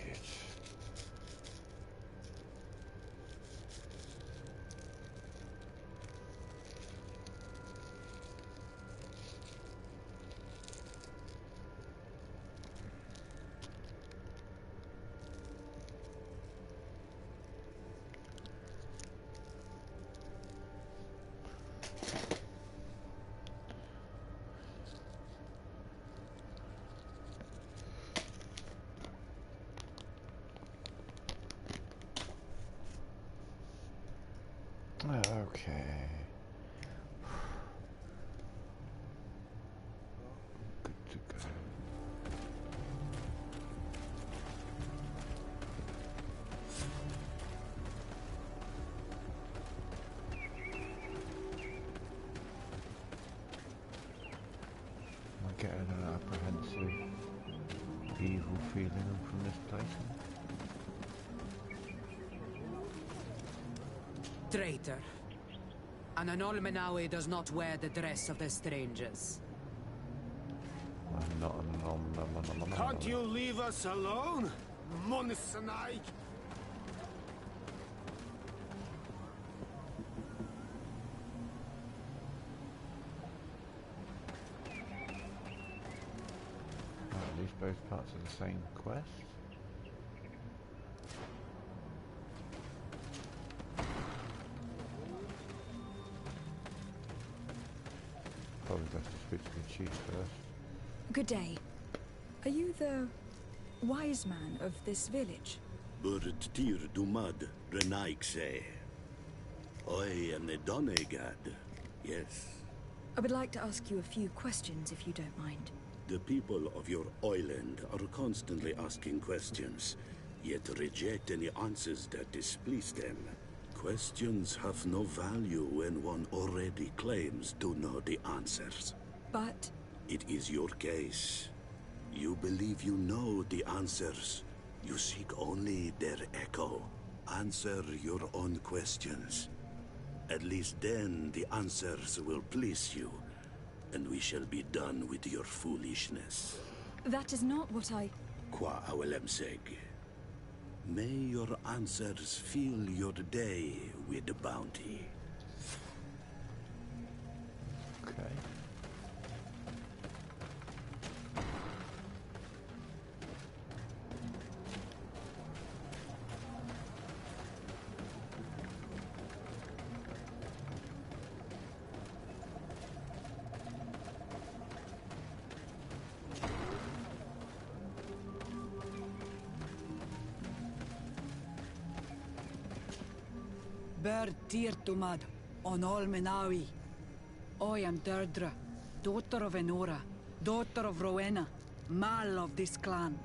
Okay. Good to go. Am I getting an apprehensive, evil feeling from this place? Traitor. An Anolmenawi does not wear the dress of the strangers. I'm not an Can't you leave us alone, Monsanai? At least both parts of the same quest. Probably best to speak to the chief first. Good day. Are you the wise man of this village? Burt tir dumad renaikse. I am the Donegad. Yes. I would like to ask you a few questions, if you don't mind. The people of your island are constantly asking questions, yet reject any answers that displease them. Questions have no value when one already claims to know the answers. But... It is your case. You believe you know the answers. You seek only their echo. Answer your own questions. At least then the answers will please you, and we shall be done with your foolishness. That is not what I... Qua awelemseg. May your answers fill your day with bounty. Okay. Ber Tirtumad, on Olmenawi. I am Deirdre, daughter of Enora, daughter of Rowena, Mal of this clan.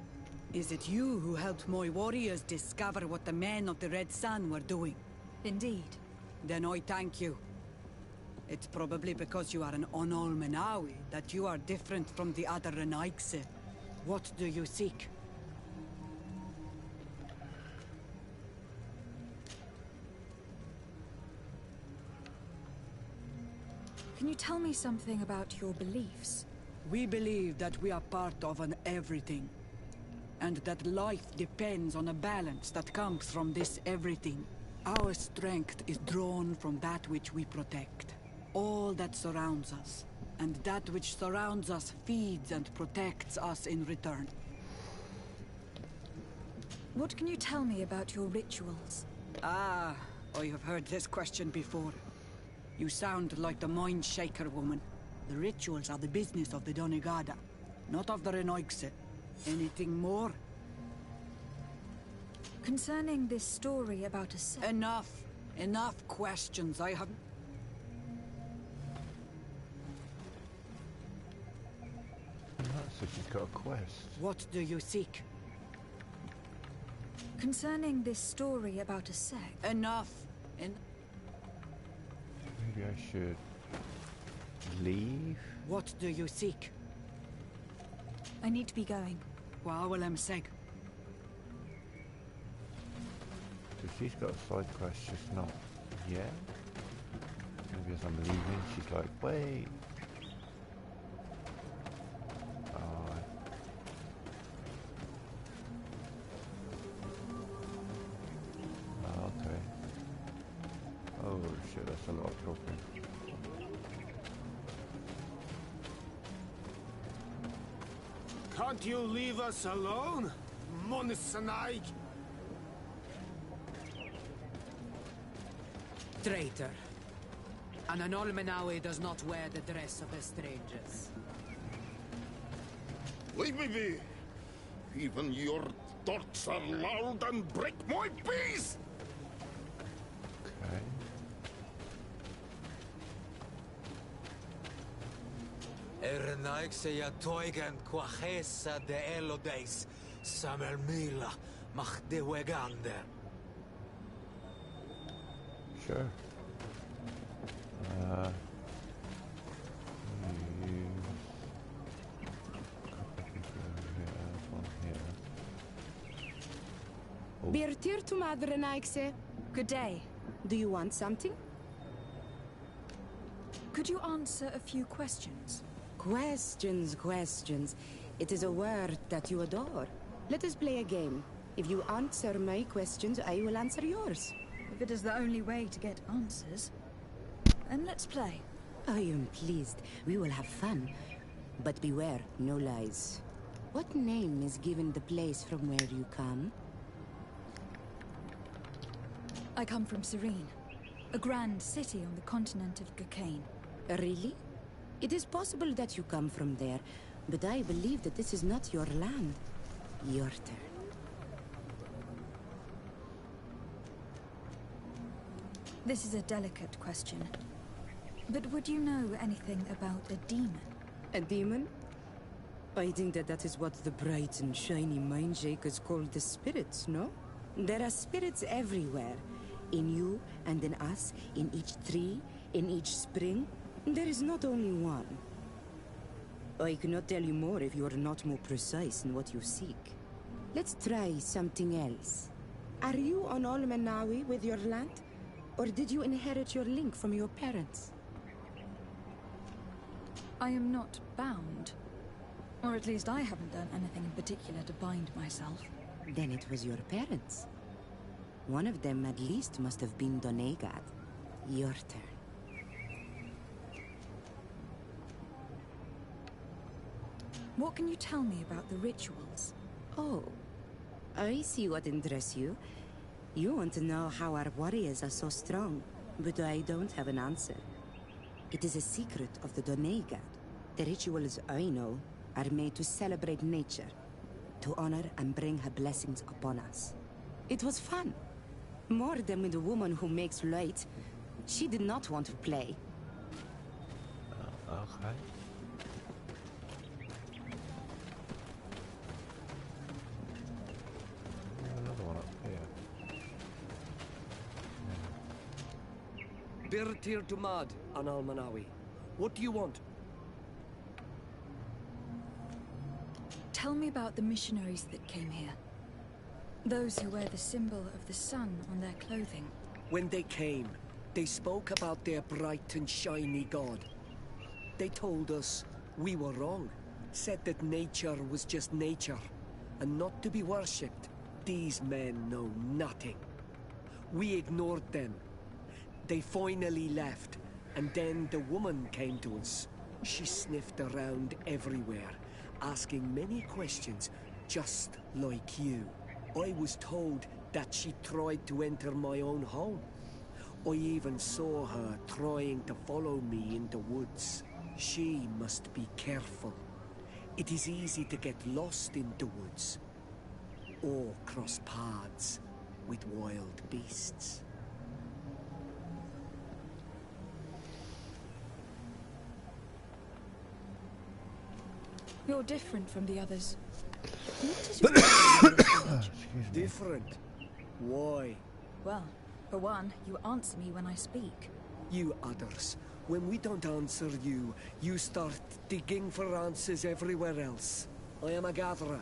Is it you who helped my warriors discover what the men of the Red Sun were doing? Indeed. Then I thank you. It's probably because you are an Onolmenawi that you are different from the other Renaikse. What do you seek? Can you tell me something about your beliefs? We believe that we are part of an everything, and that life depends on a balance that comes from this everything. Our strength is drawn from that which we protect, all that surrounds us, and that which surrounds us feeds and protects us in return. What can you tell me about your rituals? Ah, I have heard this question before. You sound like the Mind Shaker woman. The rituals are the business of the Donegada, not of the Renoikse. Anything more? Concerning this story about a set... Enough! Enough questions. I have... So she's got a quest. What do you seek? Concerning this story about a sect... Enough! Maybe I should leave? What do you seek? I need to be going. Wa'awalem seg. So she's got a side quest, just not yet. Maybe obvious I'm leaving. She's like, wait. Okay. Oh shit, that's a lot of talking. Can't you leave us alone? Monisanaig! Traitor. An Anolmenawi does not wear the dress of the strangers. Leave me be! Even your thoughts are loud and break my peace! Okay. Ernaik se ja toigen quachesa de elodeis, samer mila, mach de wegander. Sure. Birtir to Madre Naikse. Good day. Do you want something? Could you answer a few questions? Questions. It is a word that you adore. Let us play a game. If you answer my questions, I will answer yours. If it is the only way to get answers, then let's play. I am pleased. We will have fun. But beware, no lies. What name is given the place from where you come? I come from Serene, a grand city on the continent of Gakane. Really? It is possible that you come from there, but I believe that this is not your land. Your turn. This is a delicate question. But would you know anything about a demon? A demon? I think that is what the bright and shiny mindshakers call the spirits, no? There are spirits everywhere. In you and in us, in each tree, in each spring. There is not only one. I cannot tell you more if you are not more precise in what you seek. Let's try something else. Are you on Olmenawi with your land? Or did you inherit your link from your parents? I am not bound. Or at least I haven't done anything in particular to bind myself. Then it was your parents. One of them at least must have been Donegad. Your turn. What can you tell me about the rituals? Oh, I see what interests you. You want to know how our warriors are so strong, but I don't have an answer. It is a secret of the Donegad. The rituals I know are made to celebrate nature, to honor and bring her blessings upon us. It was fun. More than with the woman who makes light. She did not want to play. Okay. Another one up here. Birtir to Mad, an Almanawi. What do you want? Tell me about the missionaries that came here. Those who wear the symbol of the sun on their clothing. When they came, they spoke about their bright and shiny god. They told us we were wrong, said that nature was just nature, and not to be worshipped. These men know nothing. We ignored them. They finally left, and then the woman came to us. She sniffed around everywhere, asking many questions, just like you. I was told that she tried to enter my own home. I even saw her trying to follow me in the woods. She must be careful. It is easy to get lost in the woods, or cross paths with wild beasts. You're different from the others. What is your village? Different? Why? Well, for one, you answer me when I speak. You others, when we don't answer you, you start digging for answers everywhere else. I am a gatherer.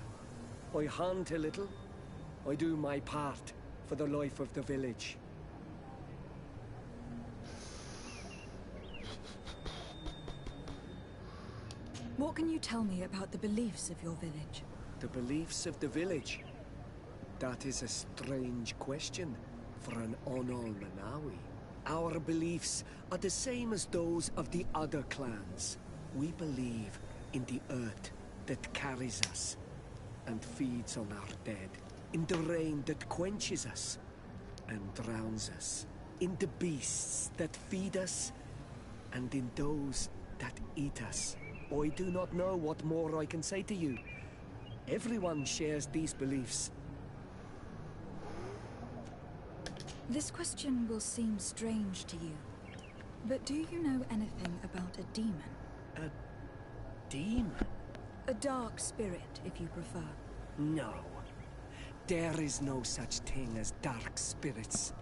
I hunt a little. I do my part for the life of the village. What can you tell me about the beliefs of your village? The beliefs of the village? That is a strange question for an Onol Manawi. Our beliefs are the same as those of the other clans. We believe in the earth that carries us and feeds on our dead, in the rain that quenches us and drowns us, in the beasts that feed us and in those that eat us. I do not know what more I can say to you. Everyone shares these beliefs. This question will seem strange to you, but do you know anything about a demon? A demon? A dark spirit, if you prefer. No. There is no such thing as dark spirits.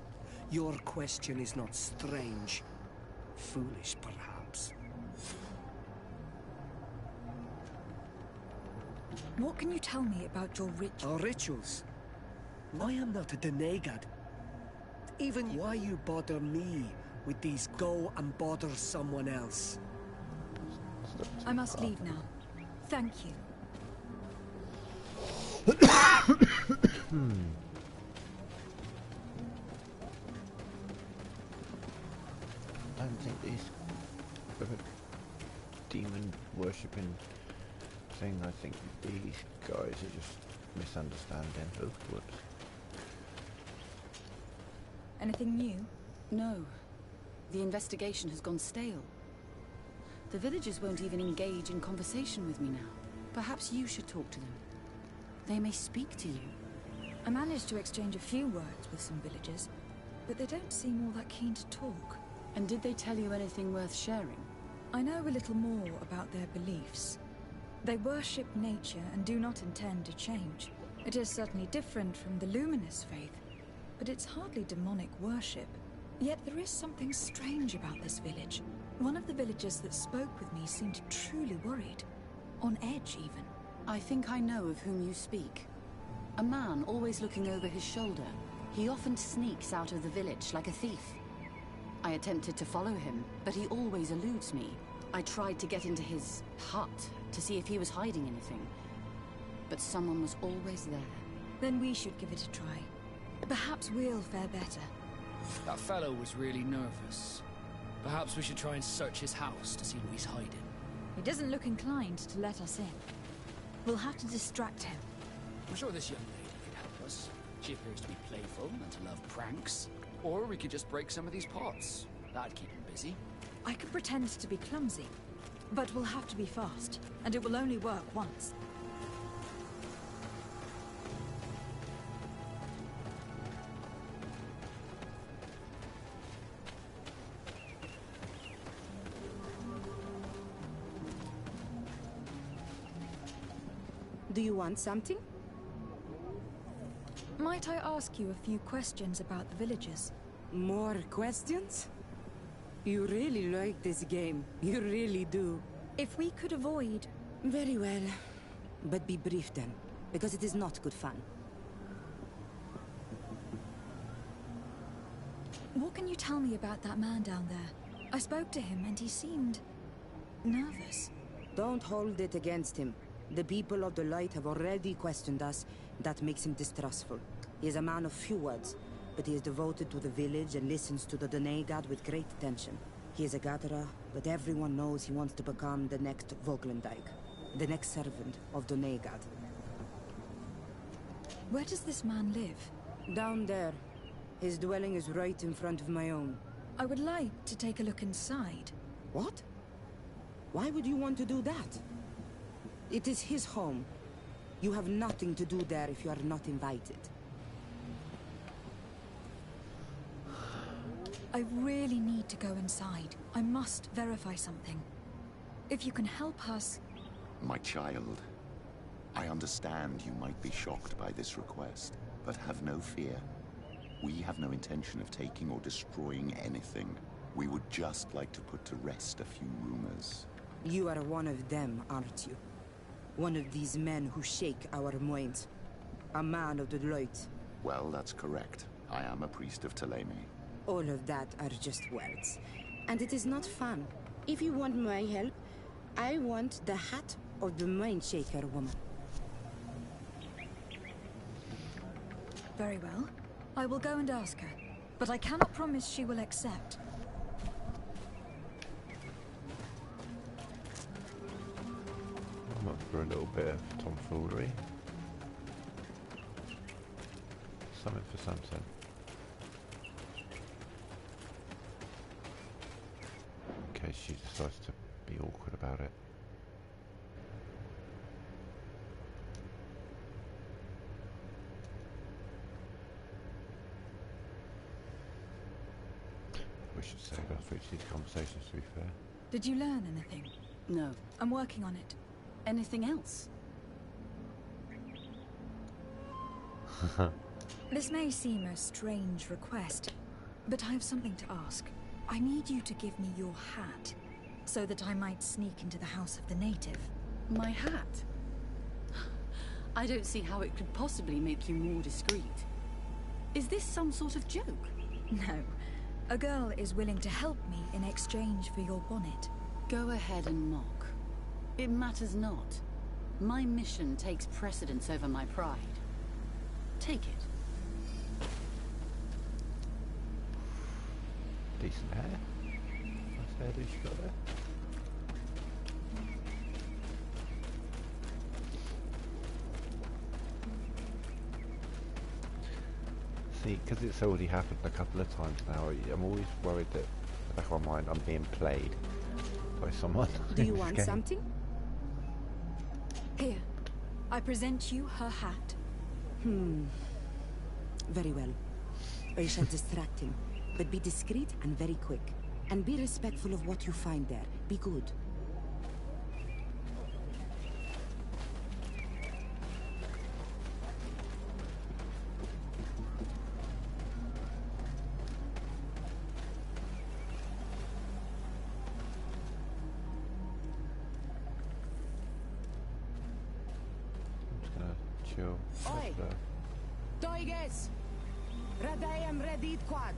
Your question is not strange. Foolish, perhaps. What can you tell me about your rituals? Our rituals? I am not a Denegad. Even why you bother me with these go and bother someone else? I must leave now. Thank you. I don't think these demon worshipping thing. I think these guys are just misunderstanding. Oh, whoops. Anything new? No. The investigation has gone stale. The villagers won't even engage in conversation with me now. Perhaps you should talk to them. They may speak to you. I managed to exchange a few words with some villagers, but they don't seem all that keen to talk. And did they tell you anything worth sharing? I know a little more about their beliefs. They worship nature and do not intend to change. It is certainly different from the luminous faith, but it's hardly demonic worship. Yet there is something strange about this village. One of the villagers that spoke with me seemed truly worried. On edge, even. I think I know of whom you speak. A man always looking over his shoulder. He often sneaks out of the village like a thief. I attempted to follow him, but he always eludes me. I tried to get into his hut to see if he was hiding anything, but someone was always there. Then we should give it a try. Perhaps we'll fare better. That fellow was really nervous. Perhaps we should try and search his house to see what he's hiding. He doesn't look inclined to let us in. We'll have to distract him. I'm sure this young lady can help us. She appears to be playful and to love pranks. Or we could just break some of these pots. That'd keep him busy. I can pretend to be clumsy, but we'll have to be fast, and it will only work once. Do you want something? Might I ask you a few questions about the villagers? More questions? You really like this game. You really do. If we could avoid... Very well. But be brief then, because it is not good fun. What can you tell me about that man down there? I spoke to him and he seemed... nervous. Don't hold it against him. The people of the light have already questioned us. That makes him distrustful. He is a man of few words, but he is devoted to the village and listens to the Denegad with great attention. He is a gatherer, but everyone knows he wants to become the next Voglandijk, the next servant of Denegad. Where does this man live? Down there. His dwelling is right in front of my own. I would like to take a look inside. What? Why would you want to do that? It is his home. You have nothing to do there if you are not invited. I really need to go inside. I must verify something. If you can help us... My child, I understand you might be shocked by this request, but have no fear. We have no intention of taking or destroying anything. We would just like to put to rest a few rumors. You are one of them, aren't you? One of these men who shake our minds. A man of the light. Well, that's correct. I am a priest of Ptolemy. All of that are just words. And it is not fun. If you want my help, I want the hat of the Mindshaker woman. Very well. I will go and ask her, but I cannot promise she will accept. I'm up for a little bit of tomfoolery. Something for something. In case she decides to be awkward about it. We should save our for these conversations, to be fair. Did you learn anything? No. I'm working on it. Anything else? This may seem a strange request, but I have something to ask. I need you to give me your hat, so that I might sneak into the house of the native. My hat? I don't see how it could possibly make you more discreet. Is this some sort of joke? No. A girl is willing to help me in exchange for your bonnet. Go ahead and mock. It matters not. My mission takes precedence over my pride. Take it. Decent hair. Nice hairdo she got there. See, because it's already happened a couple of times now, I'm always worried that, in the back of my mind, I'm being played by someone. Do you want something? Here. I present you her hat. Very well. I shall distract him, but be discreet and very quick. And be respectful of what you find there. Be good. Oi! Toiges! Radayam Redit Quad!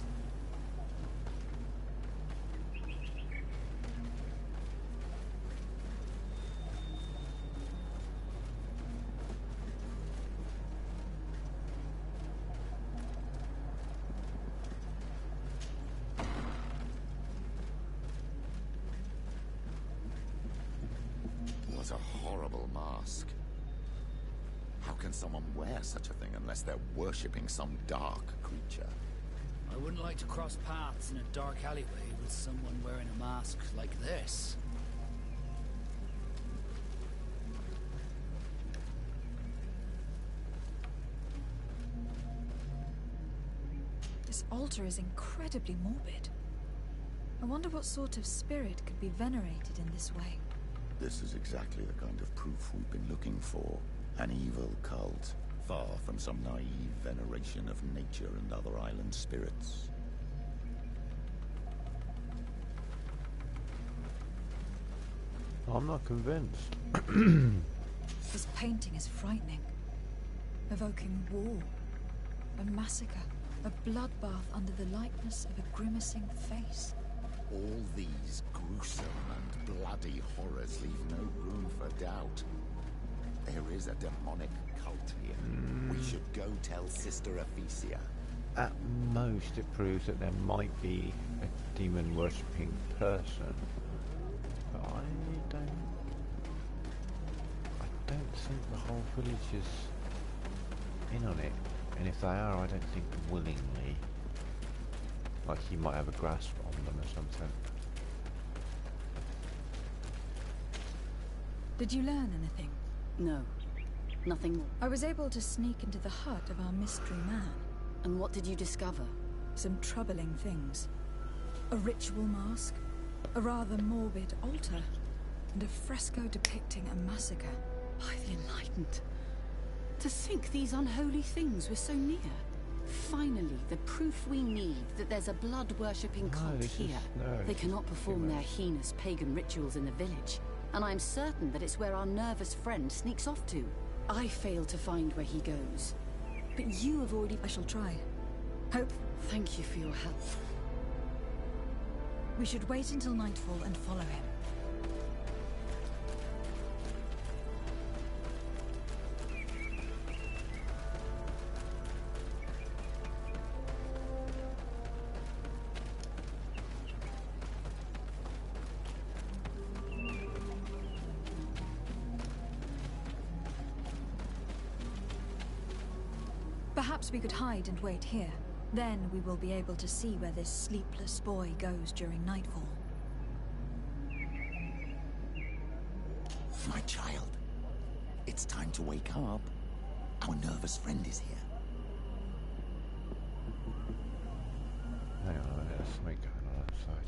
What a horrible mask. How can someone wear such a thing unless they're worshipping some dark creature? I wouldn't like to cross paths in a dark alleyway with someone wearing a mask like this. This altar is incredibly morbid. I wonder what sort of spirit could be venerated in this way. This is exactly the kind of proof we've been looking for. An evil cult, far from some naive veneration of nature and other island spirits. I'm not convinced. This painting is frightening. Evoking war, a massacre, a bloodbath under the likeness of a grimacing face. All these gruesome and bloody horrors leave no room for doubt. There is a demonic cult here. We should go tell Sister Ephesia. At most, it proves that there might be a demon-worshipping person. But I don't think the whole village is in on it. And if they are, I don't think willingly. Like he might have a grasp on them or something. Did you learn anything? No. Nothing more. I was able to sneak into the hut of our mystery man. And what did you discover? Some troubling things. A ritual mask, a rather morbid altar, and a fresco depicting a massacre. By the Enlightened. To think these unholy things were so near. Finally, the proof we need that there's a blood-worshipping cult here. They cannot perform their heinous pagan rituals in the village. And I'm certain that it's where our nervous friend sneaks off to. I failed to find where he goes. But you have already... I shall try. Hope. Thank you for your help. We should wait until nightfall and follow him. Perhaps we could hide and wait here. Then we will be able to see where this sleepless boy goes during nightfall. My child, it's time to wake up. Our nervous friend is here. Hang on a minute, there's something going on outside.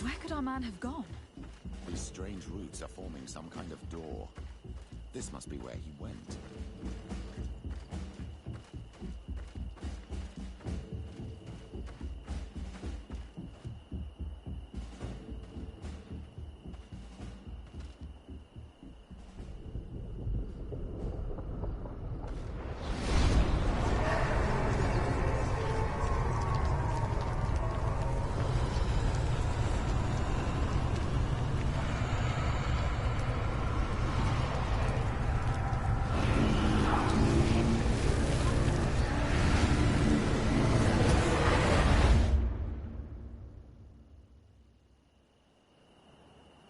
Where could our man have gone? These strange roots are forming some kind of door. This must be where he went.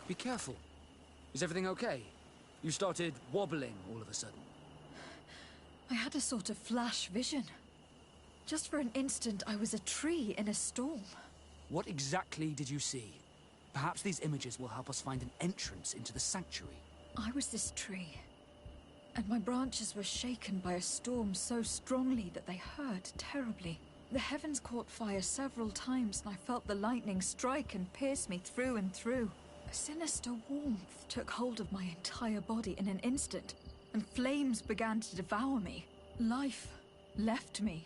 Be careful. Is everything okay? You started wobbling all of a sudden. I had a sort of flash vision. Just for an instant, I was a tree in a storm. What exactly did you see? Perhaps these images will help us find an entrance into the sanctuary. I was this tree, and my branches were shaken by a storm so strongly that they hurt terribly. The heavens caught fire several times, and I felt the lightning strike and pierce me through and through. A sinister warmth took hold of my entire body in an instant, and flames began to devour me. Life left me.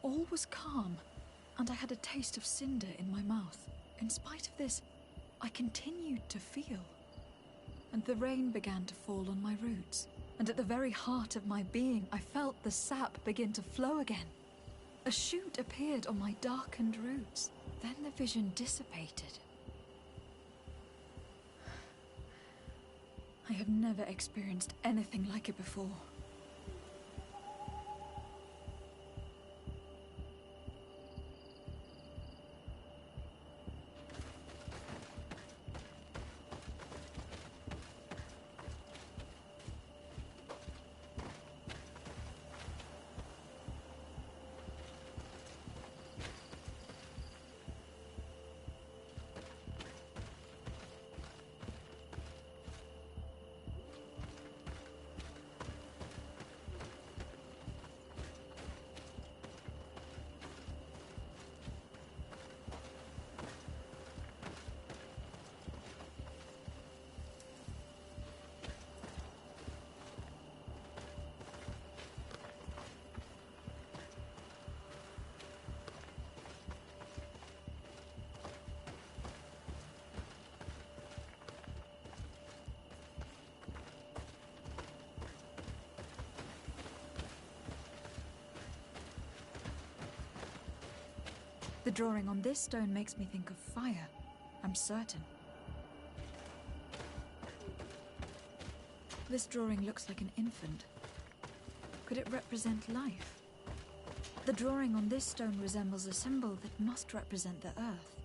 All was calm, and I had a taste of cinder in my mouth. In spite of this, I continued to feel. And the rain began to fall on my roots, and at the very heart of my being, I felt the sap begin to flow again. A shoot appeared on my darkened roots. Then the vision dissipated. I have never experienced anything like it before. The drawing on this stone makes me think of fire, I'm certain. This drawing looks like an infant. Could it represent life? The drawing on this stone resembles a symbol that must represent the earth.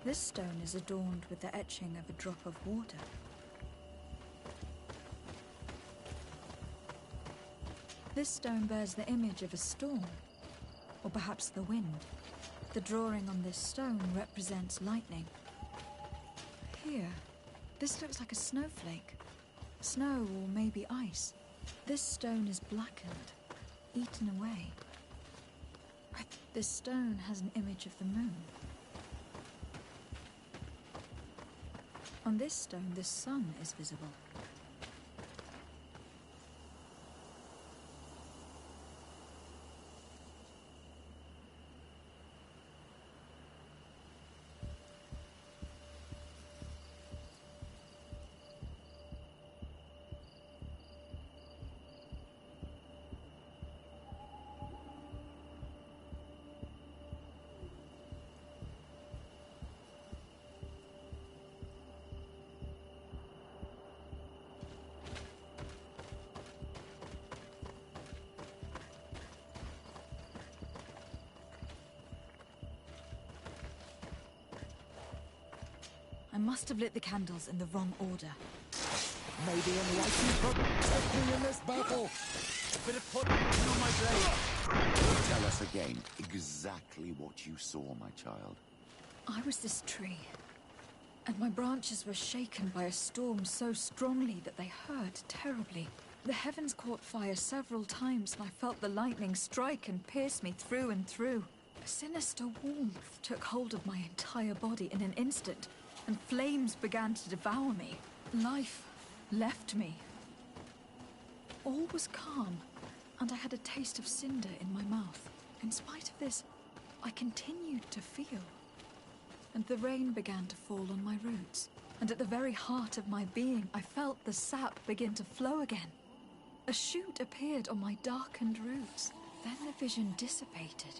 This stone is adorned with the etching of a drop of water. This stone bears the image of a storm, or perhaps the wind. The drawing on this stone represents lightning. Here, this looks like a snowflake. Snow or maybe ice. This stone is blackened, eaten away. This stone has an image of the moon. On this stone, the sun is visible. I must have lit the candles in the wrong order. Maybe enlightened protect me in this battle. Bit of put on my blade. Tell us again exactly what you saw, my child. I was this tree, and my branches were shaken by a storm so strongly that they hurt terribly. The heavens caught fire several times, and I felt the lightning strike and pierce me through and through. A sinister warmth took hold of my entire body in an instant, and flames began to devour me. Life left me. All was calm, and I had a taste of cinder in my mouth. In spite of this, I continued to feel. And the rain began to fall on my roots, and at the very heart of my being, I felt the sap begin to flow again. A shoot appeared on my darkened roots. Then the vision dissipated.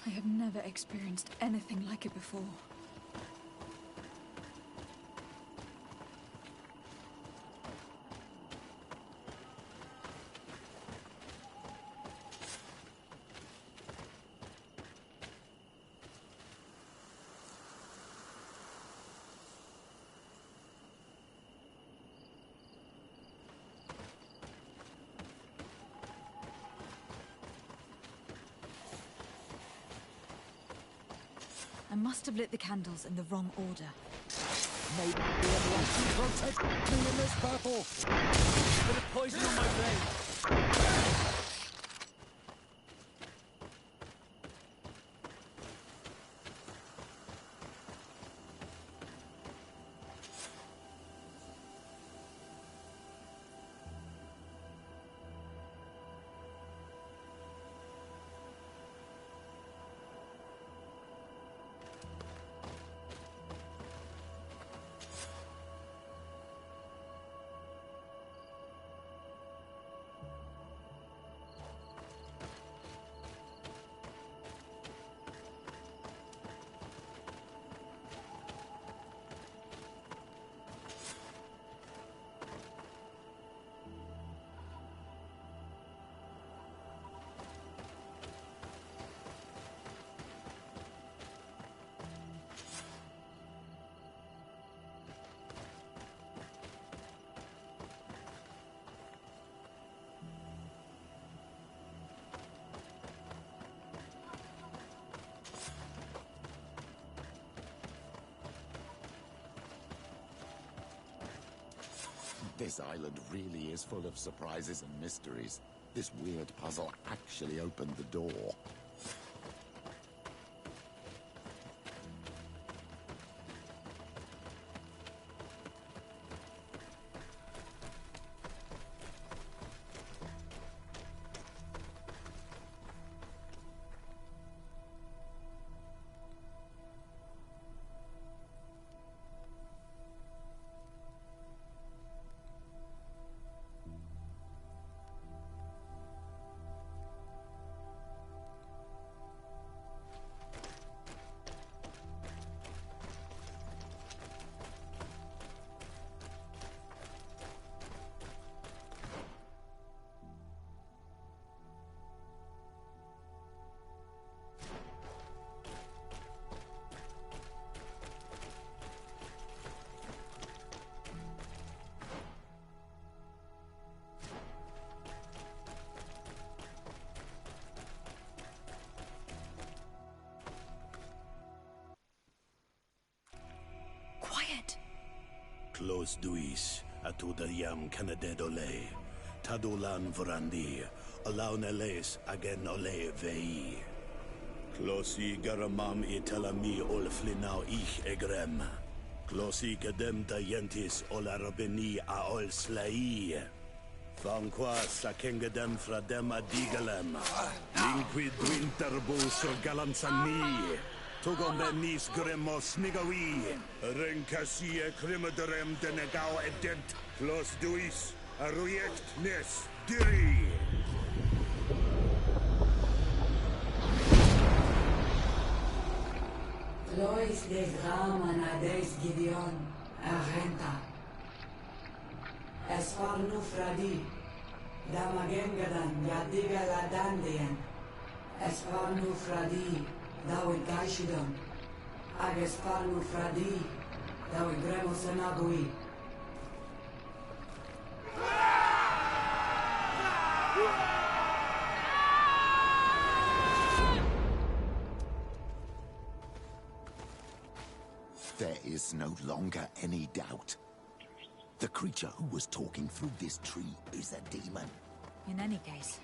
I have never experienced anything like it before. must have lit the candles in the wrong order. May the Almighty protect me in this battle! Bit of poison on my blade. This island really is full of surprises and mysteries. This weird puzzle actually opened the door. Close duis, atuda yam canadedole, tadulan vorandi, alauneles agen ole vei. Closi garamam itelami olflinau ich egrem. Closi cadem dayentis olarabeni aol slai. Fanqua sakengadem fradem adigalem. Linquid winterbus galanzani. Togomenis gremos nigawi. Rencasie crimaderem denegau edent. Clos duis, aruyect nes diri. Lois des Raman ades Gideon, Argenta. Esparnu Fradi, Damagengadan, Yadiga Ladandian. Esparnu Fradi, Dawi Gaishidon. Agesparnu Fradi, Dawi Gremosenagui. There is no longer any doubt. The creature who was talking through this tree is a demon. In any case,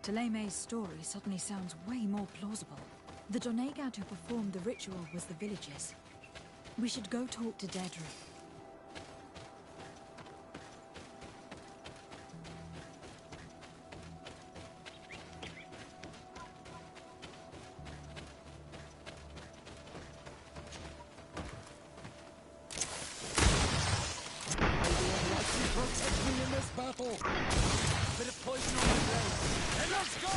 Teleme's story suddenly sounds way more plausible. The Donegat who performed the ritual was the villagers. We should go talk to Dedra. Protect me in this battle! Bit of poison on my blade. Hey, let's go!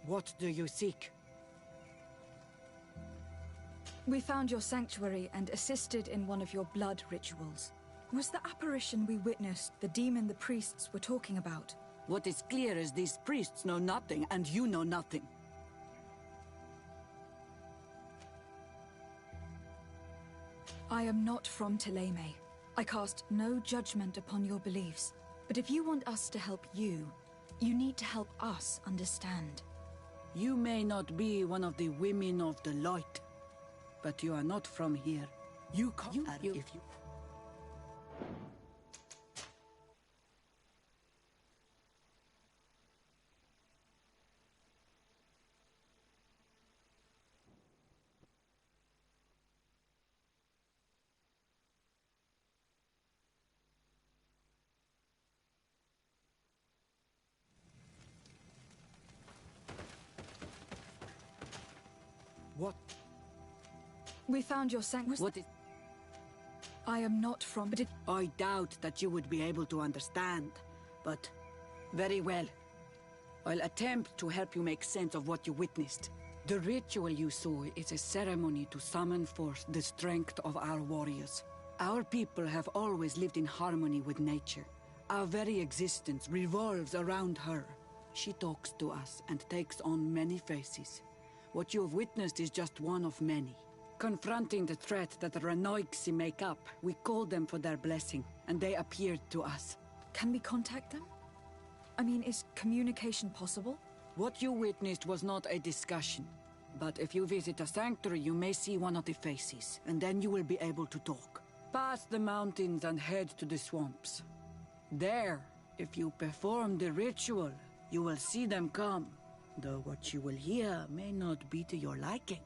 What do you seek? We found your sanctuary and assisted in one of your blood rituals. Was the apparition we witnessed the demon the priests were talking about? What is clear is these priests know nothing, and you know nothing. I am not from Teleme. I cast no judgment upon your beliefs. But if you want us to help you, you need to help us understand. You may not be one of the women of the light, but you are not from here. You can't if you... What? We found your sanctuary. What is... I am not from, but it... I doubt that you would be able to understand, but very well. I'll attempt to help you make sense of what you witnessed. The ritual you saw is a ceremony to summon forth the strength of our warriors. Our people have always lived in harmony with nature. Our very existence revolves around her. She talks to us and takes on many faces. What you have witnessed is just one of many. Confronting the threat that the Renoixi make up, we called them for their blessing, and they appeared to us. Can we contact them? I mean, is communication possible? What you witnessed was not a discussion. But if you visit a sanctuary, you may see one of the faces, and then you will be able to talk. Pass the mountains and head to the swamps. There, if you perform the ritual, you will see them come. Though what you will hear may not be to your liking.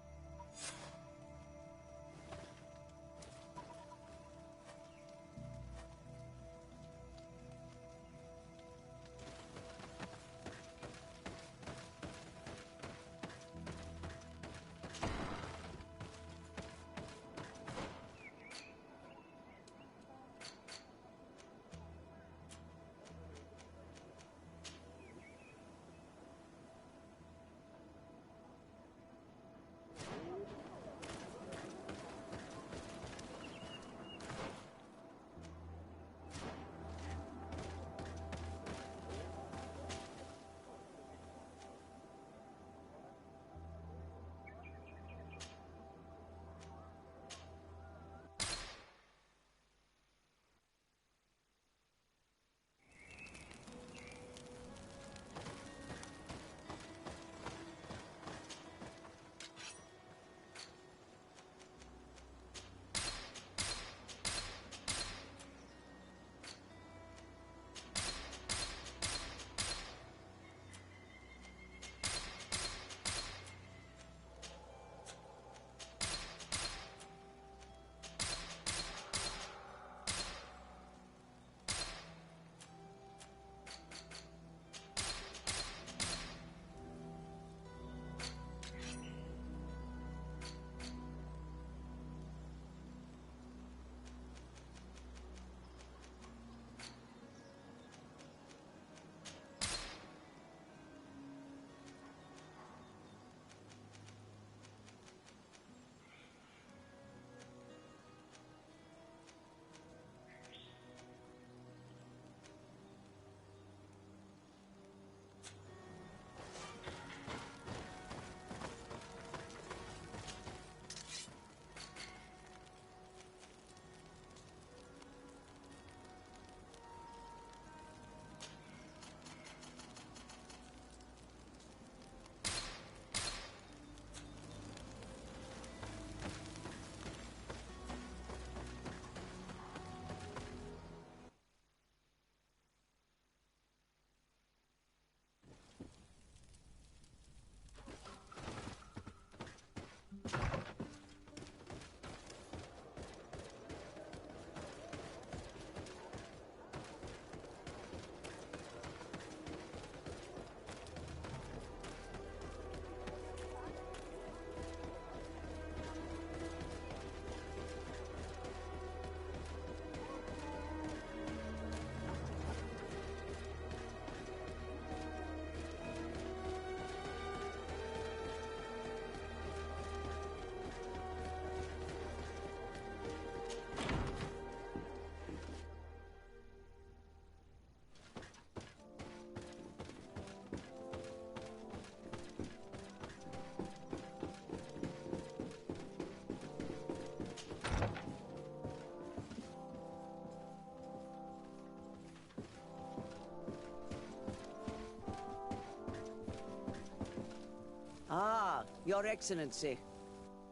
Your Excellency.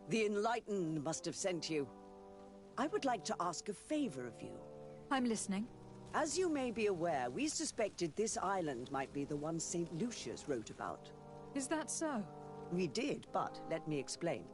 The Enlightened must have sent you. I would like to ask a favor of you. I'm listening. As you may be aware, we suspected this island might be the one St. Lucius wrote about. Is that so? We did, but let me explain.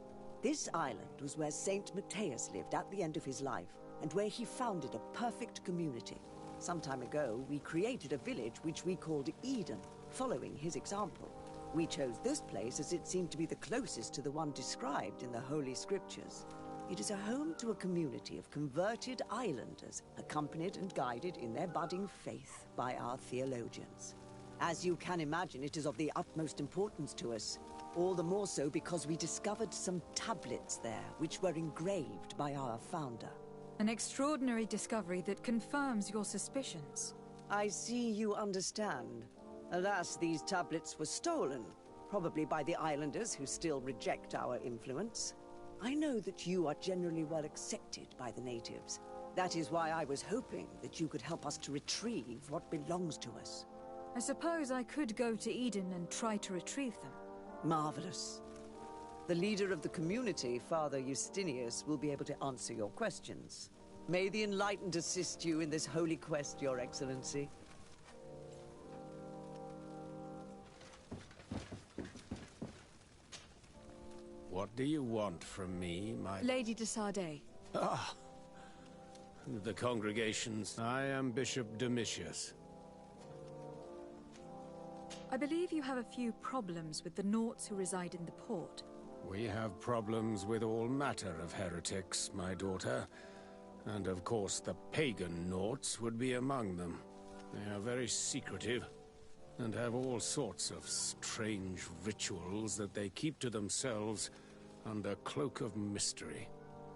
This island was where Saint Matthias lived at the end of his life, and where he founded a perfect community. Some time ago, we created a village which we called Eden, following his example. We chose this place as it seemed to be the closest to the one described in the Holy Scriptures. It is a home to a community of converted islanders, accompanied and guided in their budding faith by our theologians. As you can imagine, it is of the utmost importance to us. All the more so because we discovered some tablets there, which were engraved by our founder. An extraordinary discovery that confirms your suspicions. I see you understand. Alas, these tablets were stolen, probably by the islanders who still reject our influence. I know that you are generally well accepted by the natives. That is why I was hoping that you could help us to retrieve what belongs to us. I suppose I could go to Eden and try to retrieve them. Marvelous. The leader of the community, Father Justinius, will be able to answer your questions. May the Enlightened assist you in this holy quest, Your Excellency. What do you want from me, my... Lady de Sardet. Ah! The congregations. I am Bishop Domitius. I believe you have a few problems with the Nauts who reside in the port. We have problems with all matter of heretics, my daughter. And of course the pagan Nauts would be among them. They are very secretive, and have all sorts of strange rituals that they keep to themselves under cloak of mystery.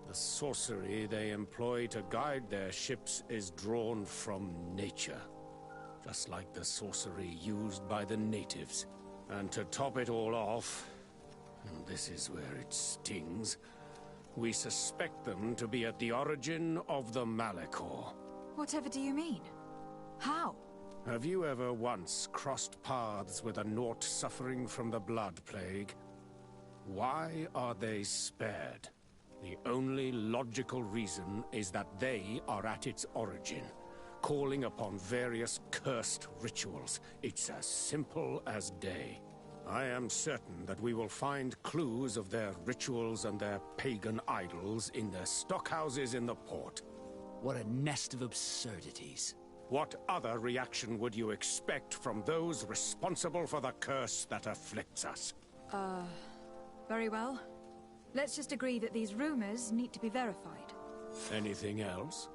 The sorcery they employ to guide their ships is drawn from nature, just like the sorcery used by the natives. And to top it all off, and this is where it stings, we suspect them to be at the origin of the Malachor. Whatever do you mean? How? Have you ever once crossed paths with a Naut suffering from the Blood Plague? Why are they spared? The only logical reason is that they are at its origin, calling upon various cursed rituals. It's as simple as day. I am certain that we will find clues of their rituals and their pagan idols in their stockhouses in the port. What a nest of absurdities. What other reaction would you expect from those responsible for the curse that afflicts us? Very well. Let's just agree that these rumors need to be verified. Anything else?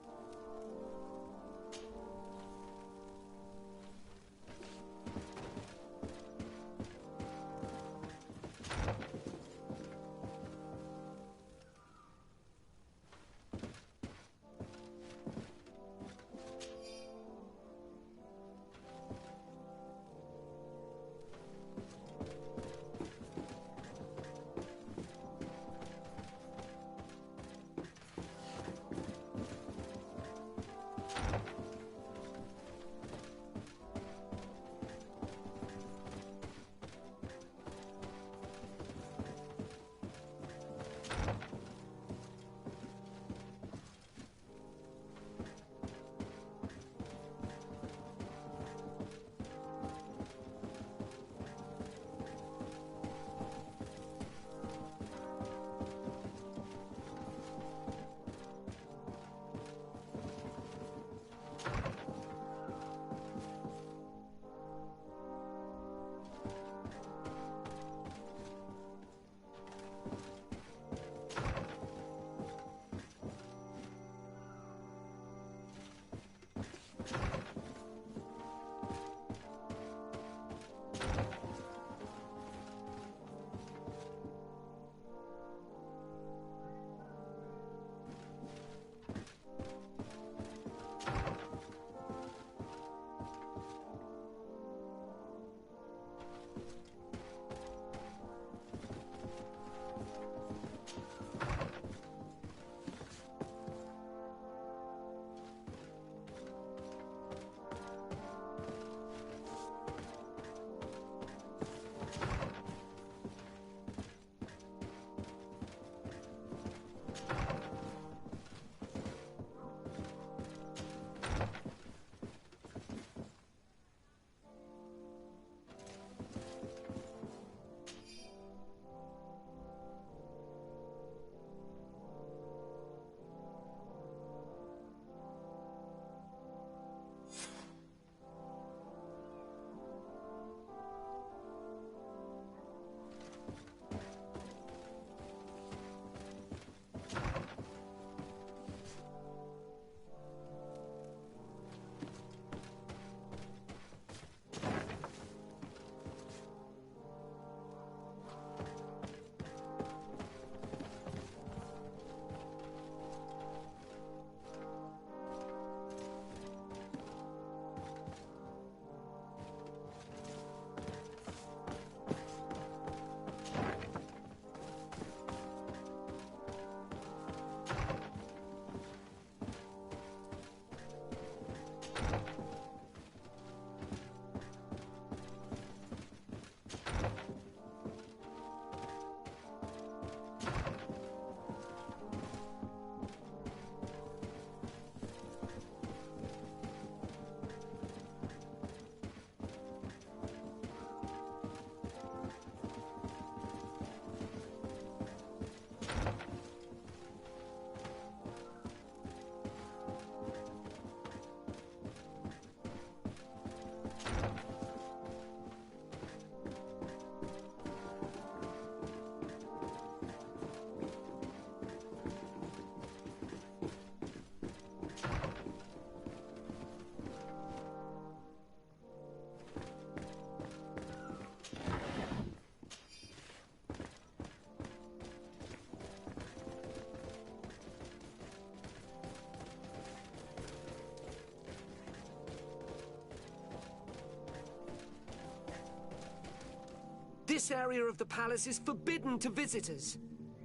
This area of the palace is forbidden to visitors.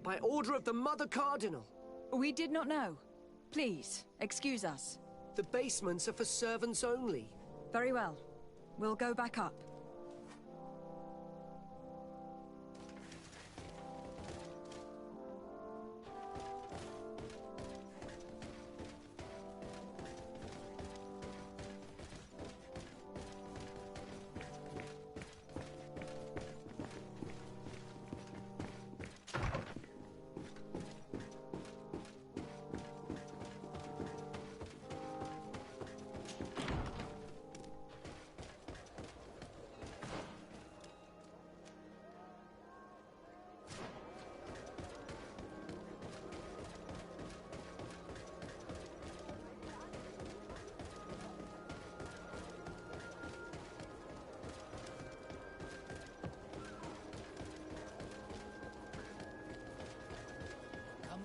By order of the Mother Cardinal. We did not know. Please, excuse us. The basements are for servants only. Very well. We'll go back up.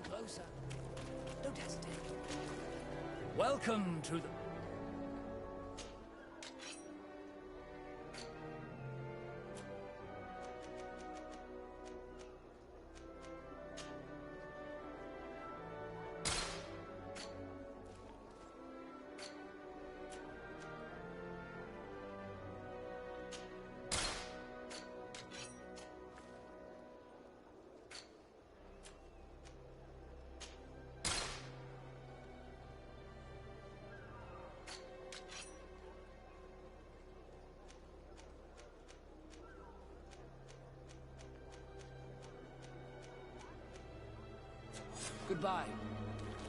Closer. Don't hesitate. Welcome to the... Goodbye.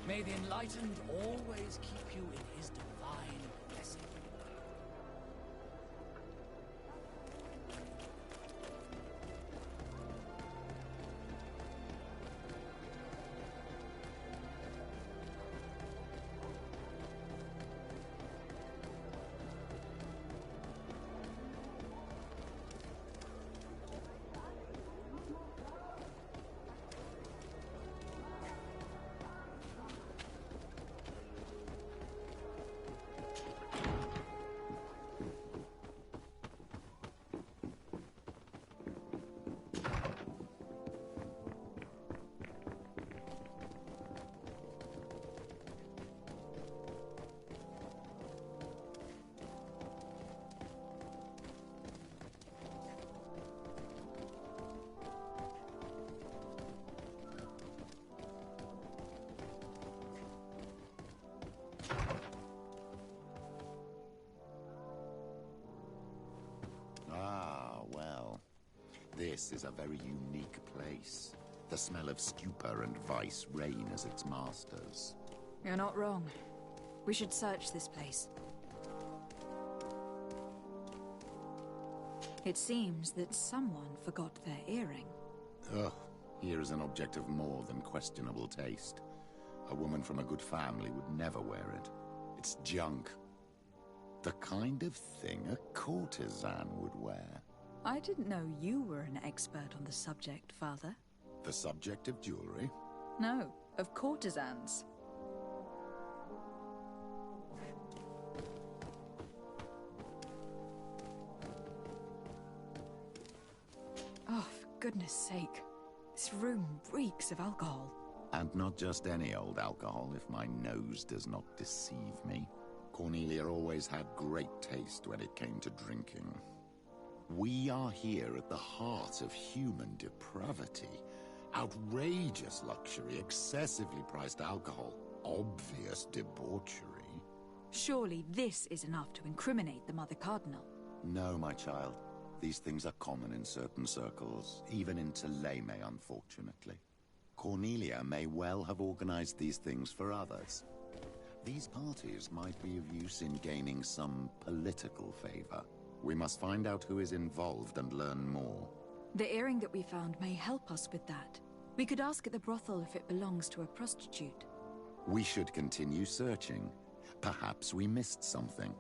May the Enlightened always keep you in his divine blessing. This is a very unique place. The smell of stupor and vice reign as its masters. You're not wrong. We should search this place. It seems that someone forgot their earring. Ugh, here is an object of more than questionable taste. A woman from a good family would never wear it. It's junk. The kind of thing a courtesan would wear. I didn't know you were an expert on the subject, Father. The subject of jewelry? No, of courtesans. Oh, for goodness sake. This room reeks of alcohol. And not just any old alcohol, if my nose does not deceive me. Cornelia always had great taste when it came to drinking. We are here at the heart of human depravity. Outrageous luxury, excessively priced alcohol, obvious debauchery. Surely this is enough to incriminate the Mother Cardinal. No, my child. These things are common in certain circles, even in Thélème, unfortunately. Cornelia may well have organized these things for others. These parties might be of use in gaining some political favor. We must find out who is involved and learn more. The earring that we found may help us with that. We could ask at the brothel if it belongs to a prostitute. We should continue searching. Perhaps we missed something.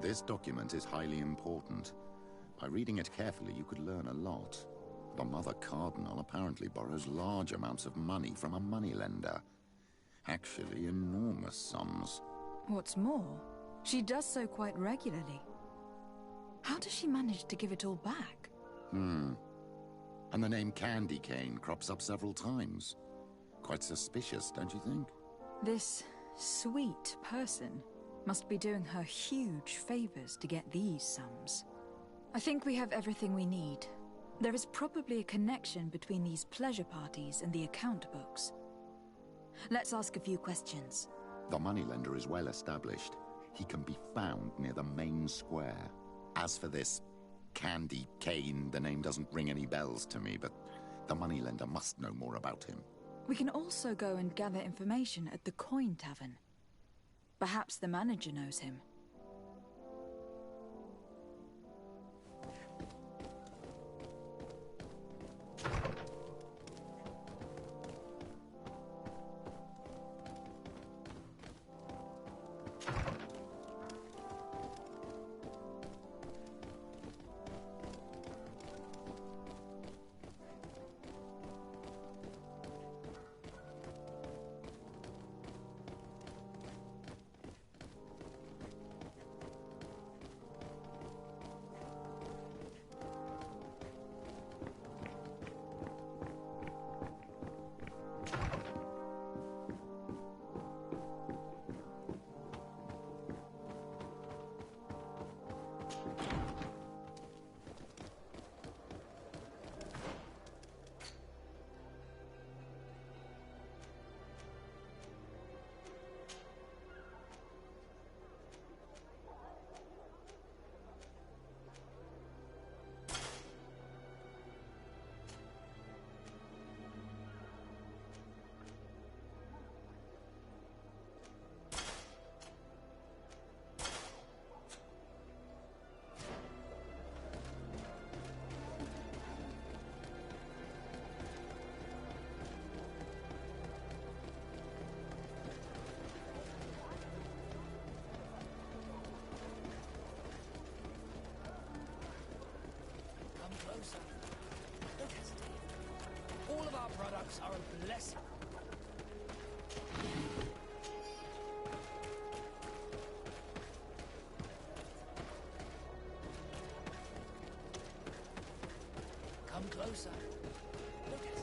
This document is highly important. By reading it carefully, you could learn a lot. The Mother Cardinal apparently borrows large amounts of money from a moneylender. Actually, enormous sums. What's more, she does so quite regularly. How does she manage to give it all back? And the name Candy Cane crops up several times. Quite suspicious, don't you think? This sweet person must be doing her huge favors to get these sums. I think we have everything we need. There is probably a connection between these pleasure parties and the account books. Let's ask a few questions. The moneylender is well established. He can be found near the main square. As for this Candy Cane, the name doesn't ring any bells to me, but the moneylender must know more about him. We can also go and gather information at the Coin Tavern. Perhaps the manager knows him. Don't hesitate. All of our products are a blessing. Come closer. Don't hesitate. All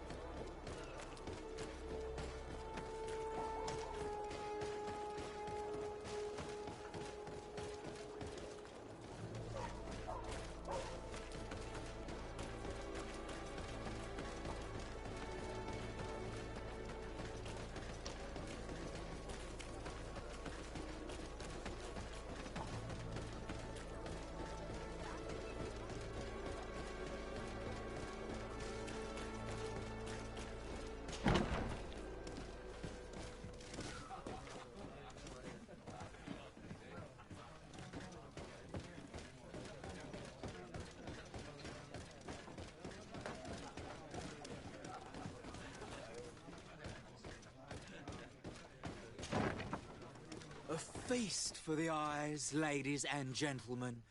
of our products are a blessing. A feast for the eyes, ladies and gentlemen,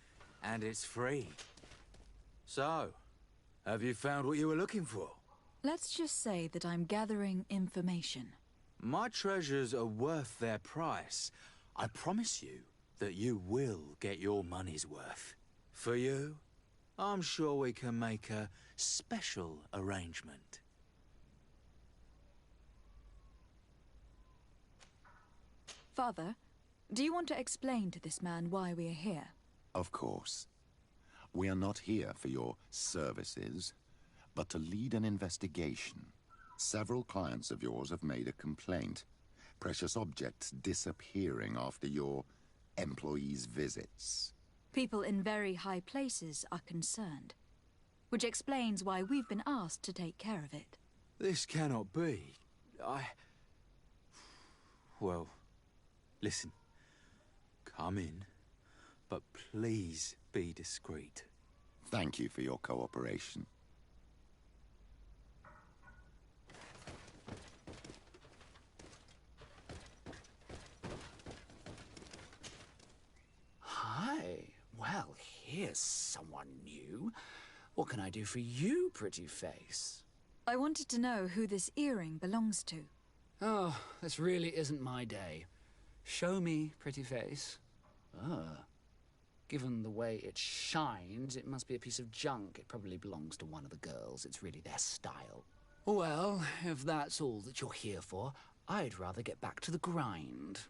and it's free. So, have you found what you were looking for? Let's just say that I'm gathering information. My treasures are worth their price. I promise you that you will get your money's worth. For you, I'm sure we can make a special arrangement. Father, do you want to explain to this man why we are here? Of course. We are not here for your services, but to lead an investigation. Several clients of yours have made a complaint. Precious objects disappearing after your employees' visits. People in very high places are concerned, which explains why we've been asked to take care of it. This cannot be. Well, listen. Come in, but please be discreet. Thank you for your cooperation. here's someone new. What can I do for you, pretty face? I wanted to know who this earring belongs to. Oh, this really isn't my day. Show me, pretty face. Ah. Given the way it shines, it must be a piece of junk. It probably belongs to one of the girls. It's really their style. Well, if that's all that you're here for, I'd rather get back to the grind.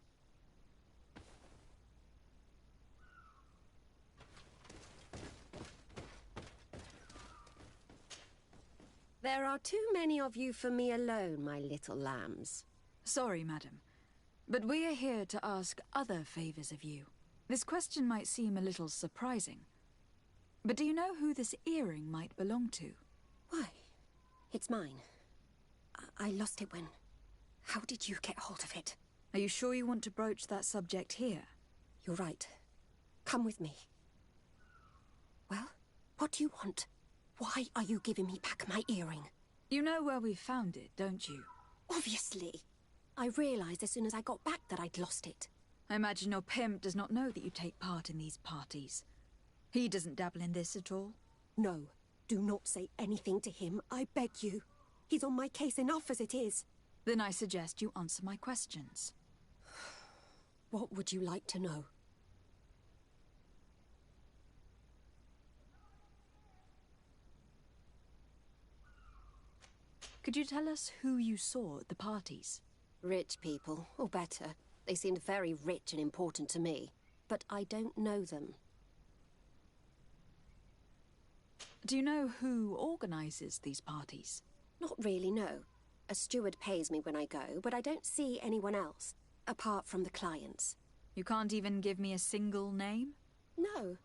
There are too many of you for me alone, my little lambs. Sorry, madam, but we are here to ask other favors of you. This question might seem a little surprising, but do you know who this earring might belong to? Why, it's mine. I lost it when... How did you get hold of it? Are you sure you want to broach that subject here? You're right. Come with me. Well, what do you want? Why are you giving me back my earring? You know where we found it, don't you? Obviously. I realized as soon as I got back that I'd lost it. I imagine your pimp does not know that you take part in these parties. He doesn't dabble in this at all? No. Do not say anything to him, I beg you. He's on my case enough as it is. Then I suggest you answer my questions. What would you like to know? Could you tell us who you saw at the parties? Rich people, or better. They seemed very rich and important to me, but I don't know them. Do you know who organizes these parties? Not really, no. A steward pays me when I go, but I don't see anyone else, apart from the clients. You can't even give me a single name? No.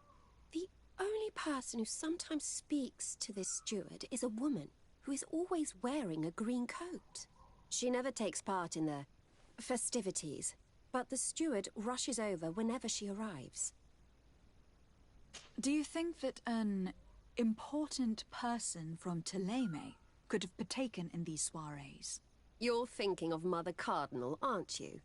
The only person who sometimes speaks to this steward is a woman who is always wearing a green coat. She never takes part in the festivities, but the steward rushes over whenever she arrives. Do you think that an important person from Teleme could have partaken in these soirees? You're thinking of Mother Cardinal, aren't you?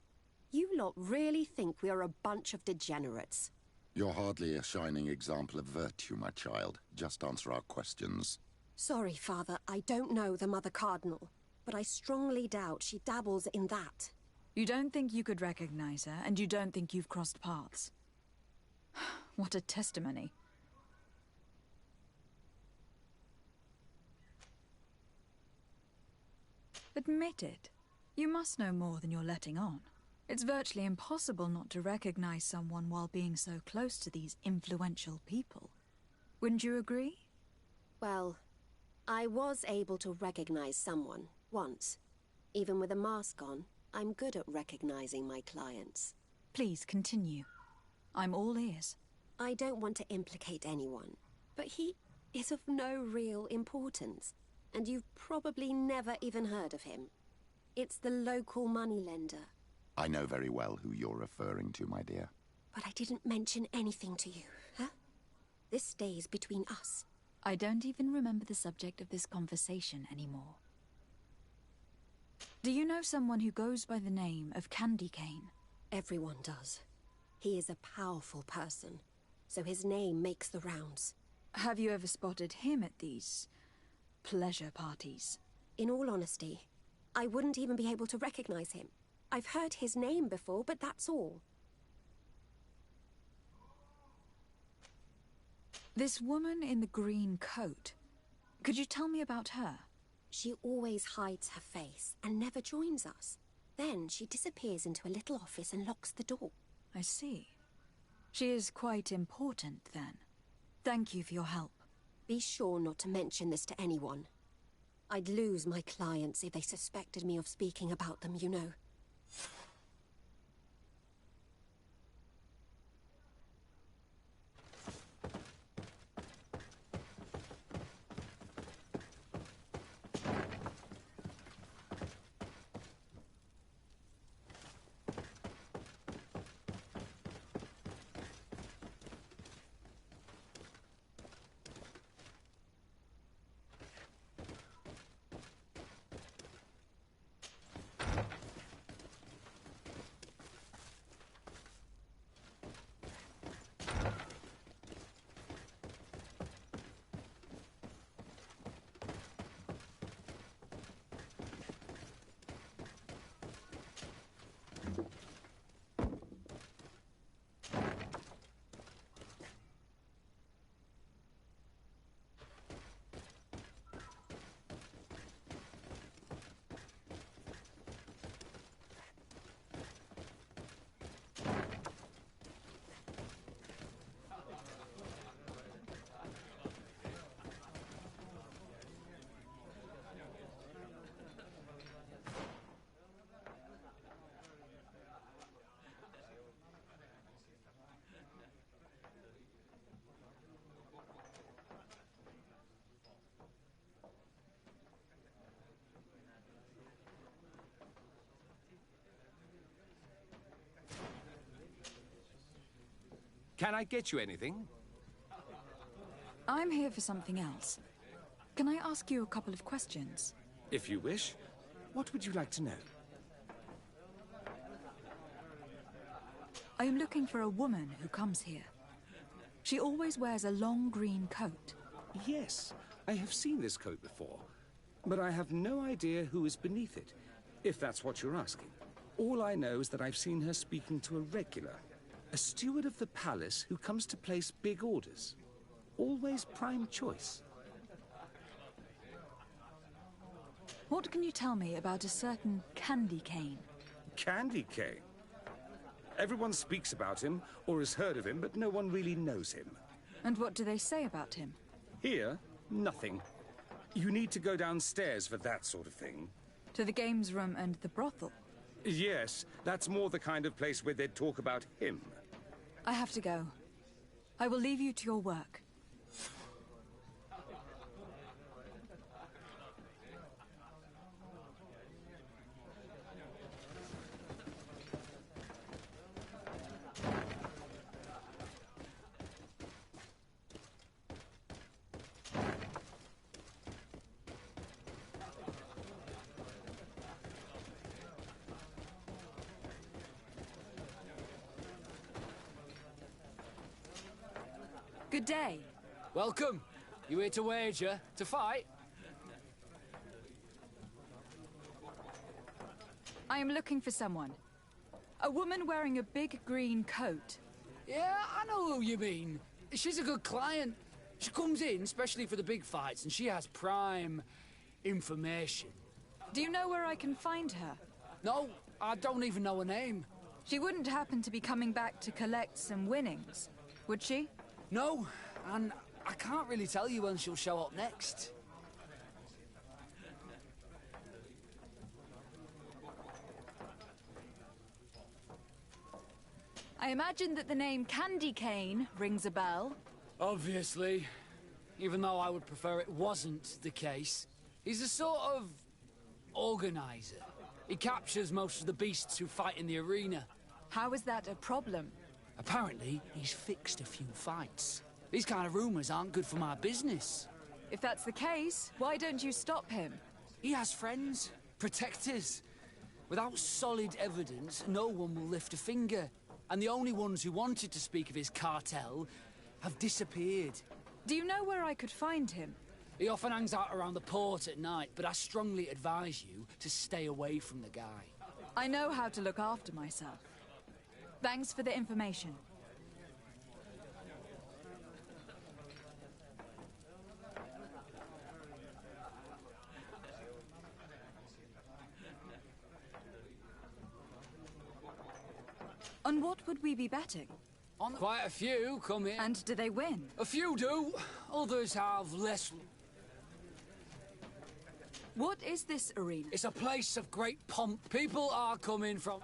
You lot really think we are a bunch of degenerates. You're hardly a shining example of virtue, my child. Just answer our questions. Sorry, Father, I don't know the Mother Cardinal, but I strongly doubt she dabbles in that. You don't think you could recognize her, and you don't think you've crossed paths. What a testimony. Admit it. You must know more than you're letting on. It's virtually impossible not to recognize someone while being so close to these influential people. Wouldn't you agree? Well, I was able to recognize someone, once. Even with a mask on, I'm good at recognizing my clients. Please continue. I'm all ears. I don't want to implicate anyone, but he is of no real importance, and you've probably never even heard of him. It's the local moneylender. I know very well who you're referring to, my dear. But I didn't mention anything to you, huh? This stays between us. I don't even remember the subject of this conversation anymore. Do you know someone who goes by the name of Candy Cane? Everyone does. He is a powerful person, so his name makes the rounds. Have you ever spotted him at these pleasure parties? In all honesty, I wouldn't even be able to recognize him. I've heard his name before, but that's all. This woman in the green coat, could you tell me about her? She always hides her face and never joins us. Then she disappears into a little office and locks the door. I see. She is quite important, then. Thank you for your help. Be sure not to mention this to anyone. I'd lose my clients if they suspected me of speaking about them, you know. Can I get you anything? I'm here for something else. Can I ask you a couple of questions? If you wish. What would you like to know? I am looking for a woman who comes here. She always wears a long green coat. Yes, I have seen this coat before, but I have no idea who is beneath it, if that's what you're asking. All I know is that I've seen her speaking to a regular, a steward of the palace who comes to place big orders. Always prime choice. What can you tell me about a certain Candy Cane? Candy Cane? Everyone speaks about him, or has heard of him, but no one really knows him. And what do they say about him? Here, nothing. You need to go downstairs for that sort of thing. To the games room and the brothel? Yes, that's more the kind of place where they'd talk about him. I have to go. I will leave you to your work. Good day. Welcome. You here to wager? To fight? I am looking for someone. A woman wearing a big green coat. Yeah, I know who you mean. She's a good client. She comes in, especially for the big fights, and she has prime information. Do you know where I can find her? No, I don't even know her name. She wouldn't happen to be coming back to collect some winnings, would she? No, and I can't really tell you when she'll show up next. I imagine that the name Candy Cane rings a bell. Obviously. Even though I would prefer it wasn't the case. He's a sort of organizer. He captures most of the beasts who fight in the arena. How is that a problem? Apparently, he's fixed a few fights. These kind of rumors aren't good for my business. If that's the case, why don't you stop him? He has friends, protectors. Without solid evidence, no one will lift a finger. And the only ones who wanted to speak of his cartel have disappeared. Do you know where I could find him? He often hangs out around the port at night, but I strongly advise you to stay away from the guy. I know how to look after myself. Thanks for the information. On what would we be betting? On quite a few come in. And do they win? A few do. Others have less. What is this arena? It's a place of great pomp. People are coming from...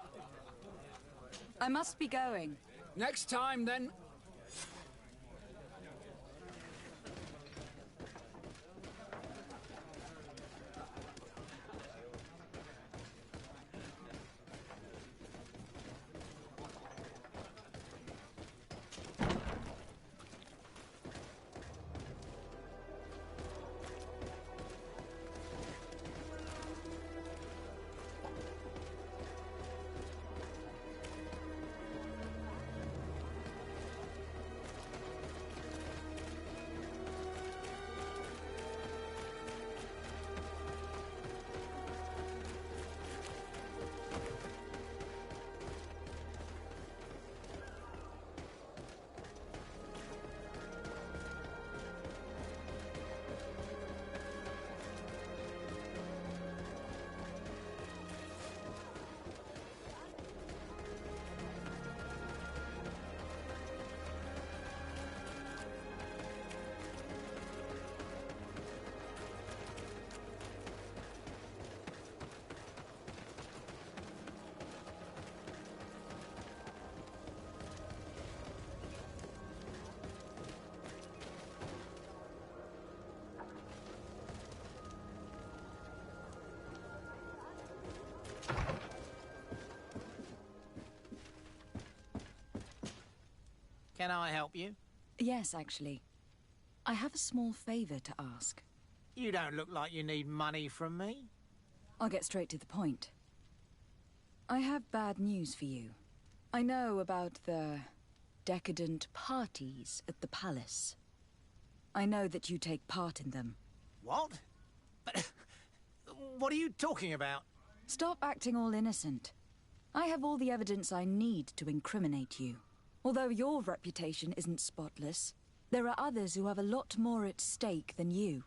I must be going. Next time, then. Can I help you? Yes, actually. I have a small favor to ask. You don't look like you need money from me. I'll get straight to the point. I have bad news for you. I know about the decadent parties at the palace. I know that you take part in them. What? But what are you talking about? Stop acting all innocent. I have all the evidence I need to incriminate you. Although your reputation isn't spotless, there are others who have a lot more at stake than you.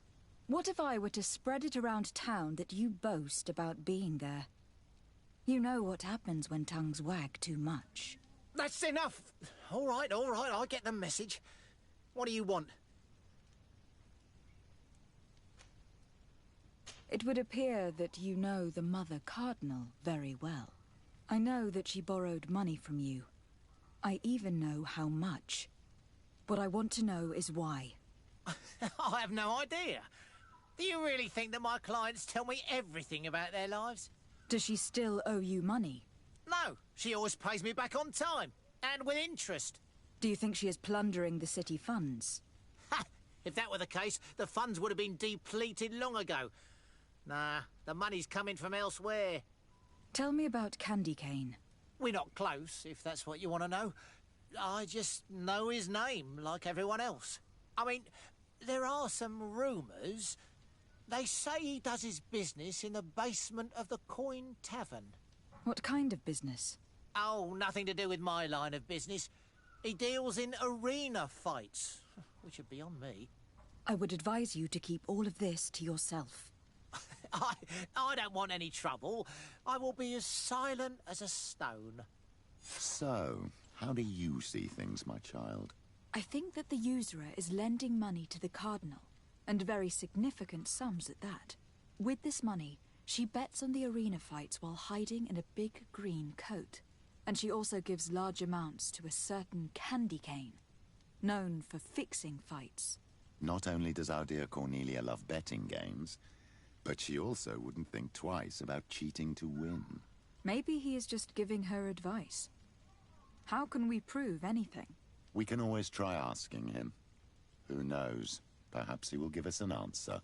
What if I were to spread it around town that you boast about being there? You know what happens when tongues wag too much. That's enough! All right, I get the message. What do you want? It would appear that you know the Mother Cardinal very well. I know that she borrowed money from you. I even know how much. What I want to know is why. I have no idea. Do you really think that my clients tell me everything about their lives? Does she still owe you money? No, she always pays me back on time, and with interest. Do you think she is plundering the city funds? Ha! If that were the case, the funds would have been depleted long ago. Nah, the money's coming from elsewhere. Tell me about Candy Cane. We're not close, if that's what you want to know. I just know his name, like everyone else. I mean, there are some rumours. They say he does his business in the basement of the Coin Tavern. What kind of business? Oh, nothing to do with my line of business. He deals in arena fights, which would be on me. I would advise you to keep all of this to yourself. I don't want any trouble. I will be as silent as a stone. So, how do you see things, my child? I think that the usurer is lending money to the Cardinal, and very significant sums at that. With this money, she bets on the arena fights while hiding in a big green coat. And she also gives large amounts to a certain Candy Cane, known for fixing fights. Not only does our dear Cornelia love betting games, but she also wouldn't think twice about cheating to win. Maybe he is just giving her advice. How can we prove anything? We can always try asking him. Who knows? Perhaps he will give us an answer.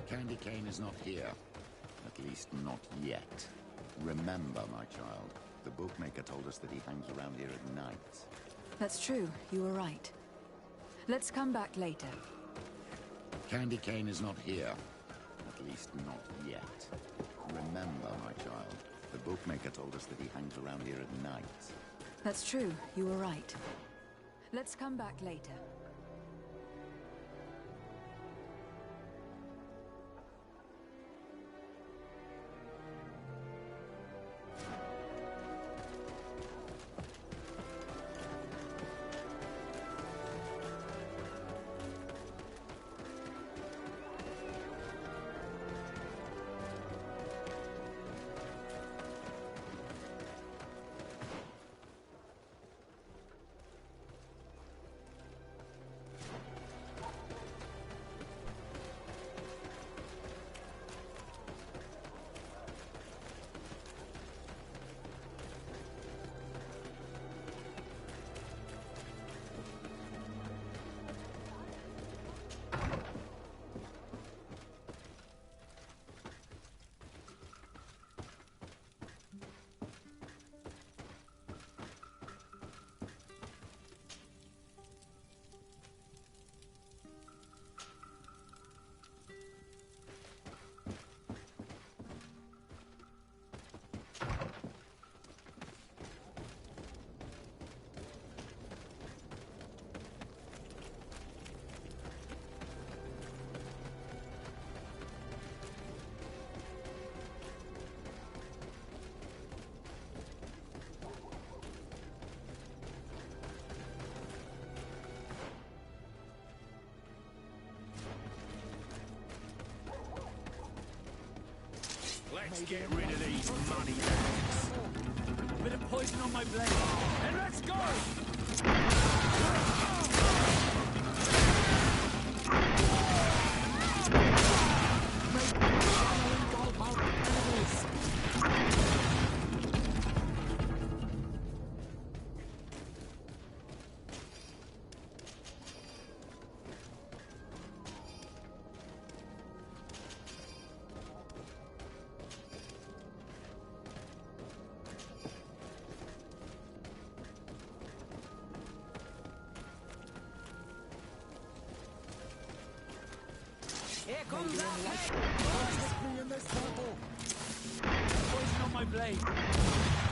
Candy Cane is not here. At least not yet. Remember, my child, the bookmaker told us that he hangs around here at night. That's true, you were right. Let's come back later. Candy Cane is not here. At least not yet. Remember, my child, the bookmaker told us that he hangs around here at night. That's true, you were right. Let's come back later. Let's get rid of these money bags. A bit of poison on my blade, and let's go! Here comes that me in this battle. poison on my blade.